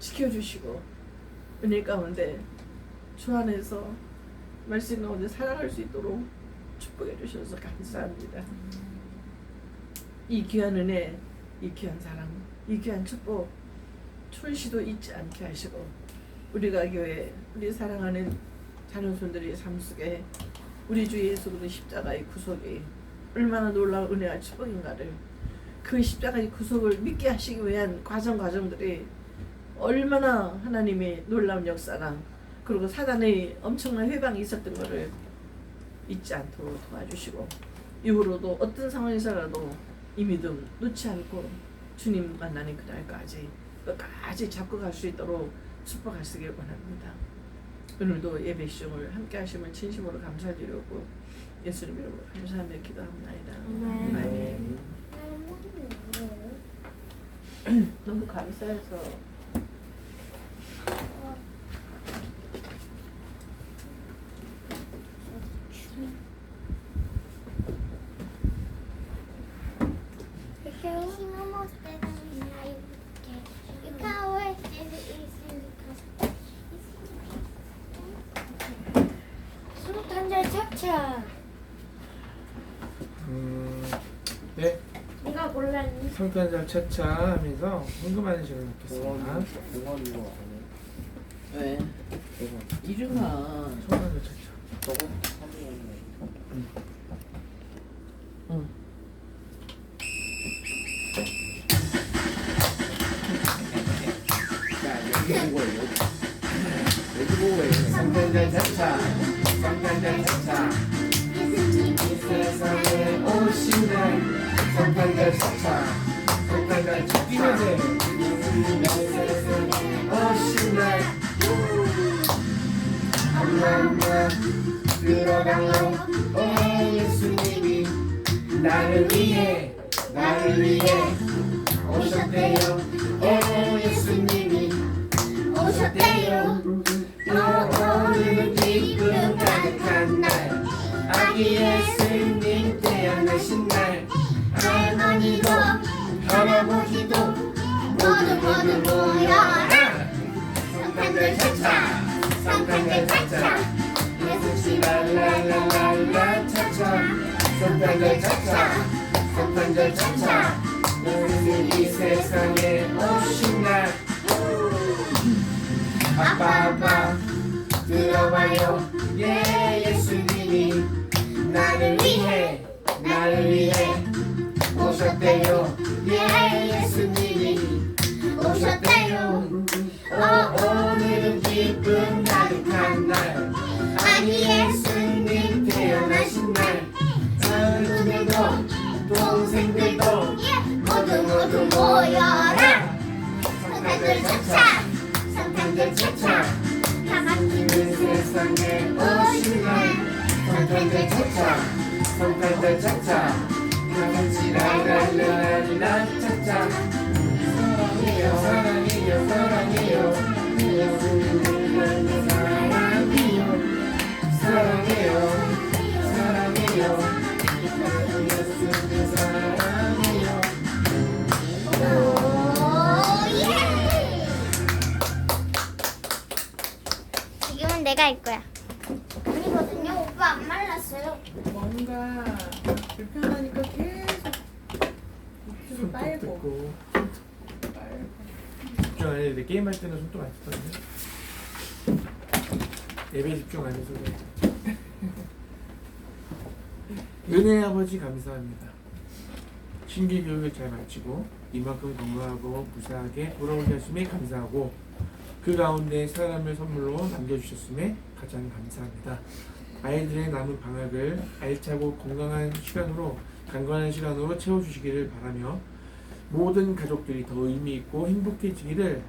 [SPEAKER 5] 지켜주시고 은혜 가운데 주 안에서 말씀 가운데 살아갈 수 있도록 축복해 주셔서 감사합니다. 이 귀한 은혜, 이 귀한 사랑, 이 귀한 축복 출시도 잊지 않게 하시고 우리가 교회, 우리 사랑하는 자녀손들의 삶 속에 우리 주 예수 그리스도의 십자가의 구속이 얼마나 놀라운 은혜와 축복인가를, 그 십자가의 구속을 믿게 하시기 위한 과정들이 얼마나 하나님의 놀라운 역사가, 그리고 사단의 엄청난 회방이 있었던 것을 잊지 않도록 도와주시고 이후로도 어떤 상황에서라도 이 믿음 놓지 않고 주님 만나는 그날까지 끝까지 잡고 갈 수 있도록 축복하시길 원합니다. 오늘도 예배 시중을 함께 하심을 진심으로 감사드리고 예수님 이름으로 감사하며 기도합니다.
[SPEAKER 3] 아멘.
[SPEAKER 5] 너무 감사해서
[SPEAKER 3] 차차.
[SPEAKER 1] 네,
[SPEAKER 3] 네가 골랐니?
[SPEAKER 1] 성탄절 차차 하면서 궁금한 시간을 갖겠습니다.
[SPEAKER 2] 공원이로 안 해.
[SPEAKER 5] 왜?
[SPEAKER 2] 공원.
[SPEAKER 5] 이름아.
[SPEAKER 1] 성탄절 차차.
[SPEAKER 2] 저거 하루였네.
[SPEAKER 5] 응.
[SPEAKER 2] 야, 여기 보고 해. 여기 보고 해.
[SPEAKER 1] 성탄절 차차, 성탄절 차차. 이 세상에 오신 날, 성탄절 차차, 성탄절 차차. 이 세상에 오신 날, 엄마 들어가요. 오 예수님이 나를 위해 오셨대요. 오 예수님이 오셨대요. 오늘 기쁨 가득한 날, 아기 예수님 태어나신 날, 할머니도 할아버지도 모두 모여라. 성탄절 차차, 성탄절 차차. 예수씨 랄랄랄랄라 차차. 성탄절 차차, 성탄절 차차. 너희는 이 세상에 오신 날 아빠 들어봐요 예 예수님이 나를 위해 오셨대요 예 예수님이 오셨대요 오늘은 기쁨 가득한 날 아니 예수님 태어나신 날 친구들도 동생들도 모두 모여라 성탄절 차차 다 같이 세상에 오신 날 성탄절 차차 다 같이 랄랄랄라 차차 사랑해요
[SPEAKER 3] 지금은 내가 할 거야. 아니거든요. 오빠 안 말랐어요.
[SPEAKER 4] 뭔가 불편하니까 계속 입술을 빨고
[SPEAKER 1] 집중 안 해도 돼. 게임할 때는 손톱 안 쓰던데 예배 집중 안 해서 그래. 은혜의 아버지 감사합니다. 신규 교육을 잘 마치고 이만큼 건강하고 무사하게 돌아오게 하심에 감사하고 그 가운데 사람을 선물로 남겨주셨음에 가장 감사합니다. 아이들의 남은 방학을 알차고 건강한 시간으로 강건한 시간으로 채워주시기를 바라며 모든 가족들이 더 의미있고 행복해지는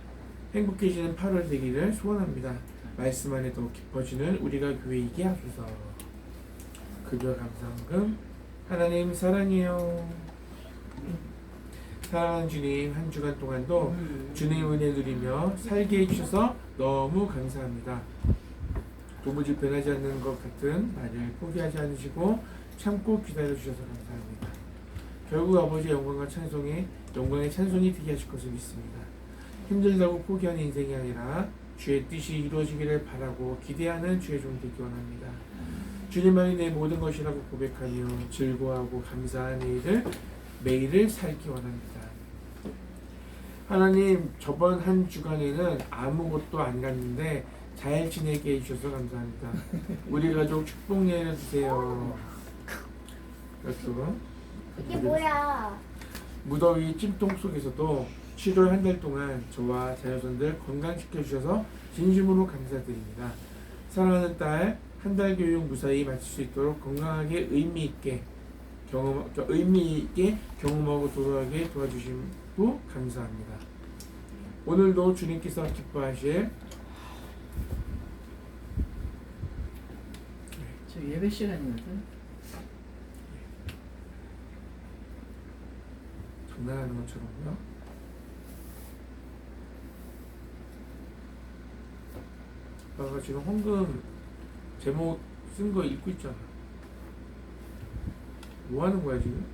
[SPEAKER 1] 8월 되기를 소원합니다. 말씀 안에 더 깊어지는 우리가 교회이게 하소서. 급여 감사원금 하나님 사랑해요. 사랑하는 주님, 한 주간 동안도 주님의 은혜 누리며 살게 해주셔서 너무 감사합니다. 도무지 변하지 않는 것 같은 나를 포기하지 않으시고 참고 기다려주셔서 감사합니다. 결국 아버지의 영광의 찬송이 되게 하실 것을 믿습니다. 힘들다고 포기하는 인생이 아니라 주의 뜻이 이루어지기를 바라고 기대하는 주의 종 되기 원합니다. 주님만이 내 모든 것이라고 고백하며 즐거워하고 감사한 매일을 살기 원합니다. 하나님, 저번 한 주간에는 아무것도 안 갔는데 잘 지내게 해주셔서 감사합니다. 우리 가족 축복 내려주세요.
[SPEAKER 3] 이게 뭐야?
[SPEAKER 1] 무더위 찜통 속에서도 7월 한 달 동안 저와 자녀손들 건강시켜주셔서 진심으로 감사드립니다. 사랑하는 딸 한 달 교육 무사히 마칠 수 있도록 건강하게 의미 있게 경험하고 돌아가게 도와주심도 감사합니다. 오늘도 주님께서 기뻐하실
[SPEAKER 5] 저 예배 시간이거든.
[SPEAKER 1] 장난하는 것처럼요. 아빠가 지금 헌금 제목 쓴 거 읽고 있잖아. 뭐 하는 거야 지금?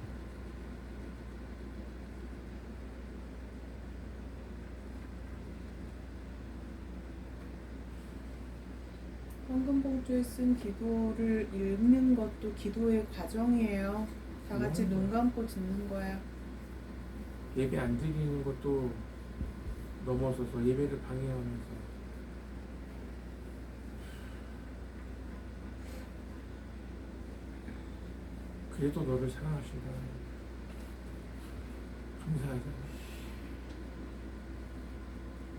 [SPEAKER 4] 헌금봉투에 쓴 기도를 읽는 것도 기도의 과정이에요. 다 같이 눈 감고 듣는 거야.
[SPEAKER 1] 예배 안 드리는 것도 넘어서서 예배를 방해하면서 그래도 너를 사랑하신다. 감사하잖아.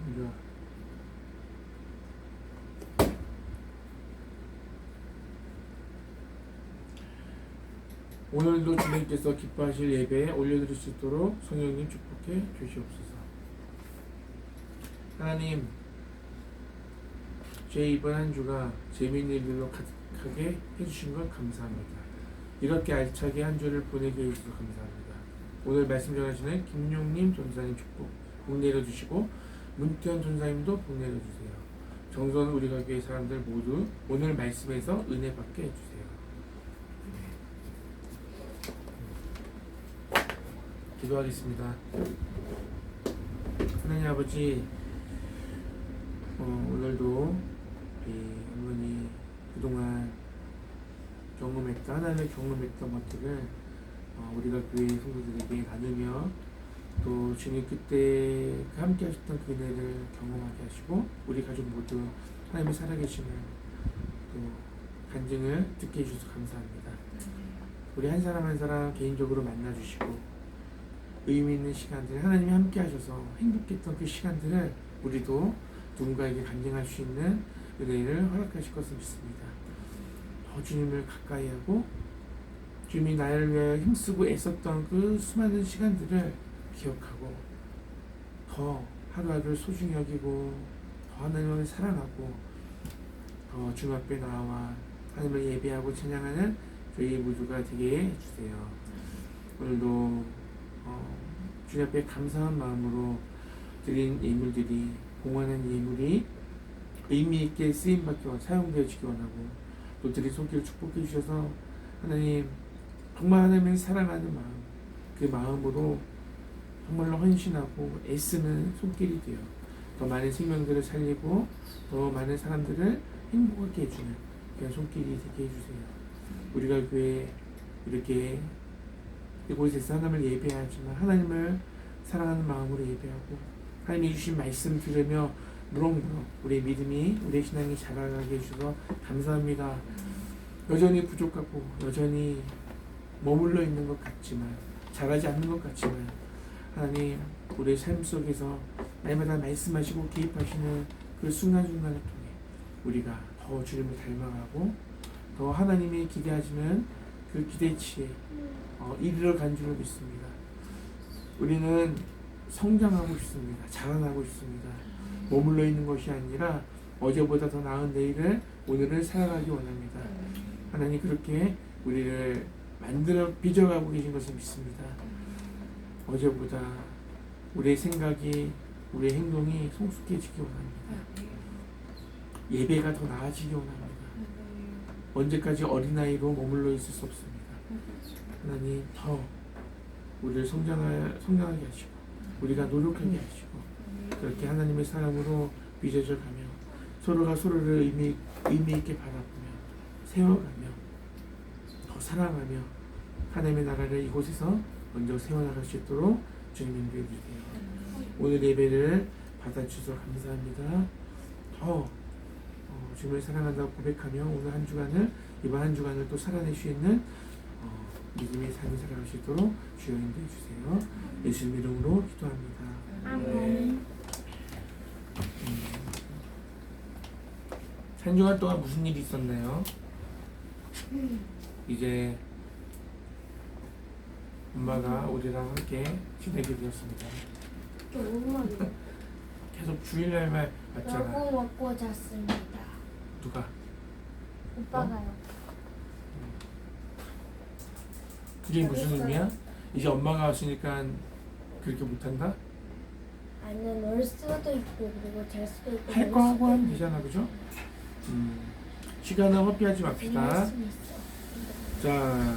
[SPEAKER 1] 우리가 오늘도 주님께서 기뻐하실 예배에 올려드릴 수 있도록 성령님 축복해 주시옵소서. 하나님, 제 이번 한 주가 재미있는 일들로 가득하게 해주신 것 감사합니다. 이렇게 알차게 한 주를 보내게 해주셔서 감사합니다. 오늘 말씀 전하시는 김용님 전사님 축복 복 내려주시고 문태현 전사님도 복 내려주세요. 정선 우리가 교회 사람들 모두 오늘 말씀에서 은혜 받게 해주세요. 기도하겠습니다. 하나님 아버지, 오늘도 어머니 그동안 하나님의 경험했던 것들을 우리가 교회 성도들에게 나누며 또 주님 그때 함께 하셨던 그 은혜를 경험하게 하시고 우리 가족 모두 하나님의 살아계심을 또 간증을 듣게 해주셔서 감사합니다. 우리 한 사람 한 사람 개인적으로 만나주시고 의미 있는 시간들 하나님이 함께 하셔서 행복했던 그 시간들을 우리도 누군가에게 간증할 수 있는 은혜를 허락하실 것을 믿습니다. 더 주님을 가까이 하고 주님이 나를 위하여 힘쓰고 애썼던 그 수많은 시간들을 기억하고 더 하루하루를 소중히 여기고 더 하나님을 사랑하고 더 주님 앞에 나와 하나님을 예배하고 찬양하는 저희 모두가 되게 해주세요. 오늘도 주님 앞에 감사한 마음으로 드린 예물들이 봉헌한 예물이 의미 있게 쓰임받기 사용되어지기 원하고 또 드린 손길을 축복해 주셔서 하나님 정말 하나님을 사랑하는 마음 그 마음으로 정말로 헌신하고 애쓰는 손길이 되어 더 많은 생명들을 살리고 더 많은 사람들을 행복하게 해주는 그런 손길이 되게 해주세요. 우리가 교회 이렇게 이곳에서 하나님을 예배하지만 하나님을 사랑하는 마음으로 예배하고 하나님이 주신 말씀 들으며 무럭무럭 우리의 믿음이 우리의 신앙이 자라나게 해주셔서 감사합니다. 여전히 부족하고 여전히 머물러 있는 것 같지만 자라지 않는 것 같지만 하나님 우리의 삶 속에서 날마다 말씀하시고 개입하시는 그 순간순간을 통해 우리가 더 주님을 닮아가고 더 하나님이 기대하시는 그 기대치에 이르러 간 줄을 믿습니다. 우리는 성장하고 싶습니다. 자라나고 싶습니다. 머물러 있는 것이 아니라 어제보다 더 나은 내일을 오늘을 살아가기 원합니다. 하나님 그렇게 우리를 만들어 빚어가고 계신 것을 믿습니다. 어제보다 우리의 생각이 우리의 행동이 성숙해지기 원합니다. 예배가 더 나아지기 원합니다. 언제까지 어린아이로 머물러 있을 수 없습니다. 하나님 더 우리를 성장하게 하시고 우리가 노력하게 하시고 그렇게 하나님의 사랑으로 빚어져 가며 서로가 서로를 의미 있게 바라보며 세워가며 더 사랑하며 하나님의 나라를 이곳에서 먼저 세워나갈 수 있도록 주님 인도해 주세요. 오늘 예배를 받아주셔서 감사합니다. 더 주님을 사랑한다고 고백하며 오늘 한 주간을 이번 한 주간을 또 살아낼 수 있는 믿음의 삶을 살아갈 수 있도록 주여 인도해 주세요. 예수님 이름으로 기도합니다.
[SPEAKER 3] 아멘.
[SPEAKER 1] 한 주간 동안 무슨 일이 있었나요? 이제 엄마가 우리랑 함께 지내게 되었습니다. 계속 주일날만 왔잖아.
[SPEAKER 3] 라고 먹고 잤습니다.
[SPEAKER 1] 누가?
[SPEAKER 3] 오빠가요.
[SPEAKER 1] 그게 무슨 의미야? 이제 엄마가 왔으니까 그렇게 못한다?
[SPEAKER 3] 아니면 놀 수도 있고 그리고 잘 수도 있고
[SPEAKER 1] 할 거 하고 하면 되잖아, 그죠? 시간을 허비하지 맙시다. 자,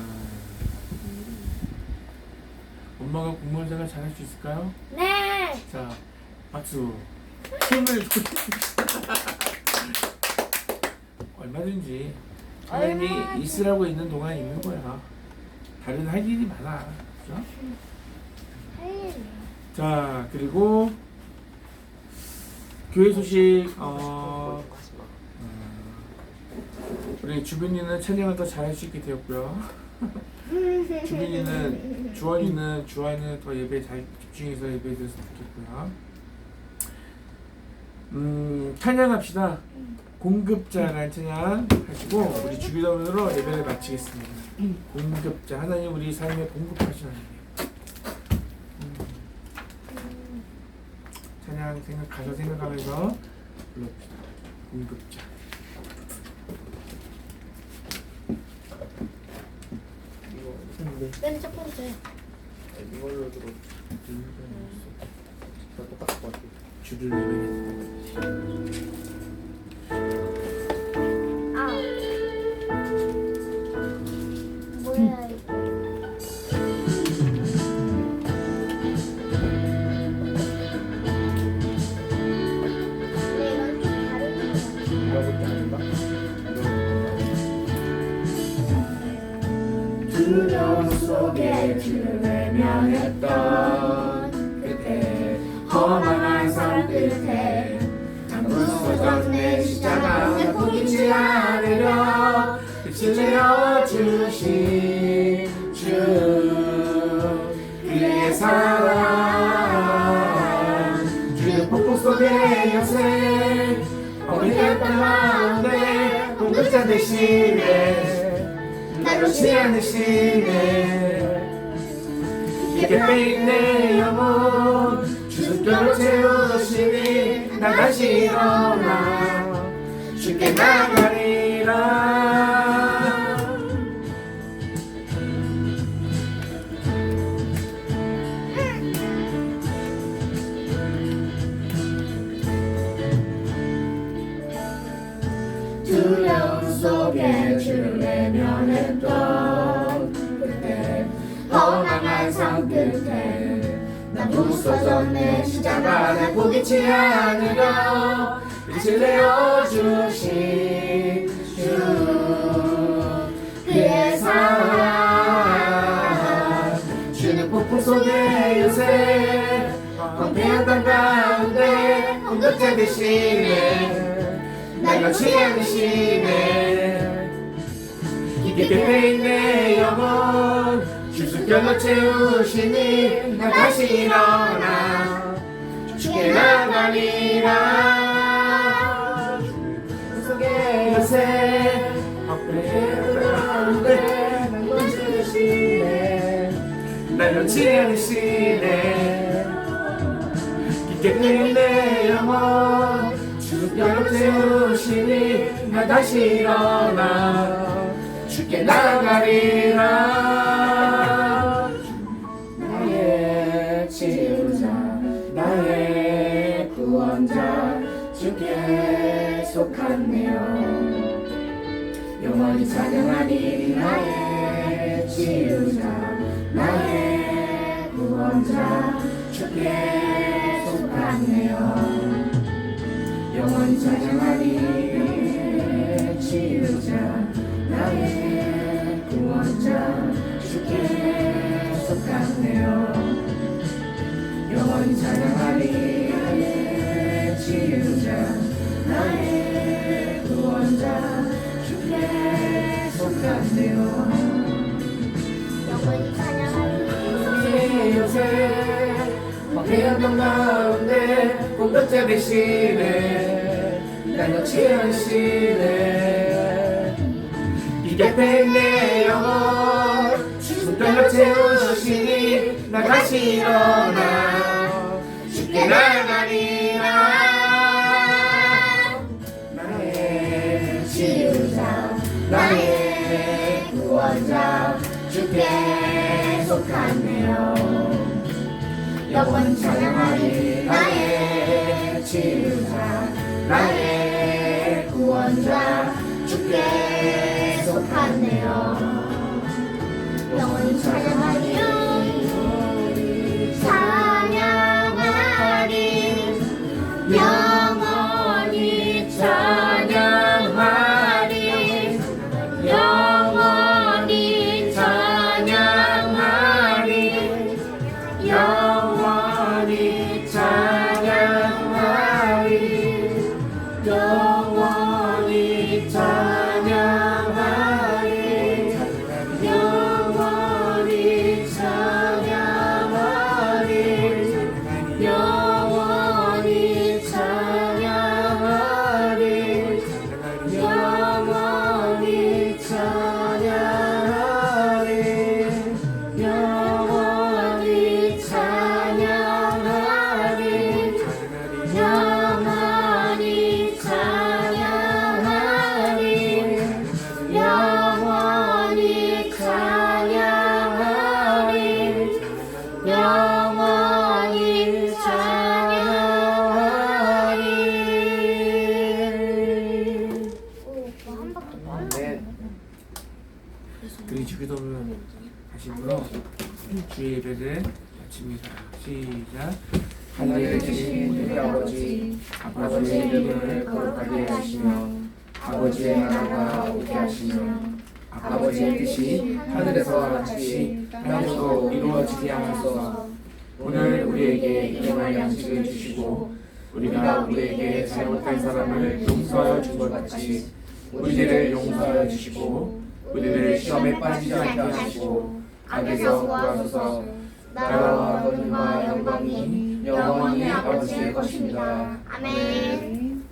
[SPEAKER 1] 엄마가 공무원 생활 잘할 수 있을까요?
[SPEAKER 3] 네.
[SPEAKER 1] 자, 박수. 힘을 얼마든지 하나님이 있으라고 있는 동안 있는 거야. 다른 할 일이 많아, 그죠? 자, 그리고 교회 소식 우리 주빈이는 찬양을 더 잘할 수 있게 되었고요. 주원이는 더 예배에 잘 집중해서 예배에 대해서 듣겠고요. 찬양합시다. 공급자라는 찬양 하시고 우리 주기도문으로 예배를 마치겠습니다. 공급자 하나님 우리 삶에 공급하시는 하나님. 찬양 가사 생각하면서 불러봅시다. 공급자.
[SPEAKER 3] 맨 첫 번째.
[SPEAKER 2] 이걸로 들어 똑같을 것 같아.
[SPEAKER 1] 주를 예배했다.
[SPEAKER 3] 아. 뭐야 이거? 근데 이건 좀 다른 거 같아.
[SPEAKER 2] 이거밖에 아닌가?
[SPEAKER 1] 두려움 속에 주를 외면했던 험한 삶 끝에 난 부서졌네 십자가 포기치 않으려 빛을 내어주신 주 그의 사랑 주는 폭풍 속의 요새 어머니의 땅 가운데 공급자 되시네 날 놓지 않으시네 깊게 빼인 내 영혼 주승결로 채우시니 나 다시 일어나 주께 나가리라 두려움 속에 주를 외면했던 그때 험한 삶 끝에 난 부서졌네 십자가 날 포기치 않으려 빛을 내어주신 주 그의 사랑 주는 폭풍 속에 요새 황폐한 땅 가운데 공급자 되시네 날 놓지 않으시네 깊게 빼인 내 영혼 주승결로 채우시니 나 다시 일어나 주께 나가리라 속에 요새 황폐한 가운데 날 놓지 않으시네 날 놓지 않으시네 깊게 빼인 내 영혼 주승결로 채우시니 나 다시 일어나 주께 나가리라 나의 치유자 나의 구원자 주께 속하네요 영원히 찬양하리 나의 치유자 나의 구원자 주께 속하네요 영원히 찬양하리 치유자 나의 구원자 주께 속하네요 영원히 찬양하리 나의 치유자 나의 구원자 주께 속하네요
[SPEAKER 3] 영원히 찬양하리
[SPEAKER 1] 요새 황폐한 땅 가운데 공급자 되시네 날 놓지 않으시네 깊게 빼인 내 영혼 주승결로 채우시니 나 다시 일어나 주께 나가리라 나의 치유자 나의 구원자 주께 속하네요 영원히 찬양하리 나의 치유자 나의 구원자 주께 속하네요 영원히 찬양하리 찬양하리 영원히 찬양하리 영원히 찬양하리 영원히 찬양하리 영원히 찬양하리 영원히 찬양하리 영원히 찬양하리 영원히 찬양하리 영원히 찬양하리 영원히 찬양하리 영원히 찬양하리 영원히 찬양하리
[SPEAKER 3] 오빠 한 바퀴 빨라
[SPEAKER 2] 네.
[SPEAKER 1] 우리 주기도를 하시므로 주의 예배를 마칩니다. 시작.
[SPEAKER 2] 하늘에 계신 우리 아버지 아버지의 이름을 거룩하게 하시며 아버지의 나라가 오게 하시며 아버지의 뜻이 하늘에서와 같이 땅에서도 이루어지게 하소서
[SPEAKER 1] 오늘 우리에게 일용할 양식을 주시고 우리가 우리에게 잘못한 사람을 용서하여 준 것 같이 우리들을 용서하여 주시고 우리를 시험에 빠지지 않게 하시고 악에서 구하소서. 나라와 권능과 영광이 영원히 아버지의 것입니다.
[SPEAKER 3] 아멘.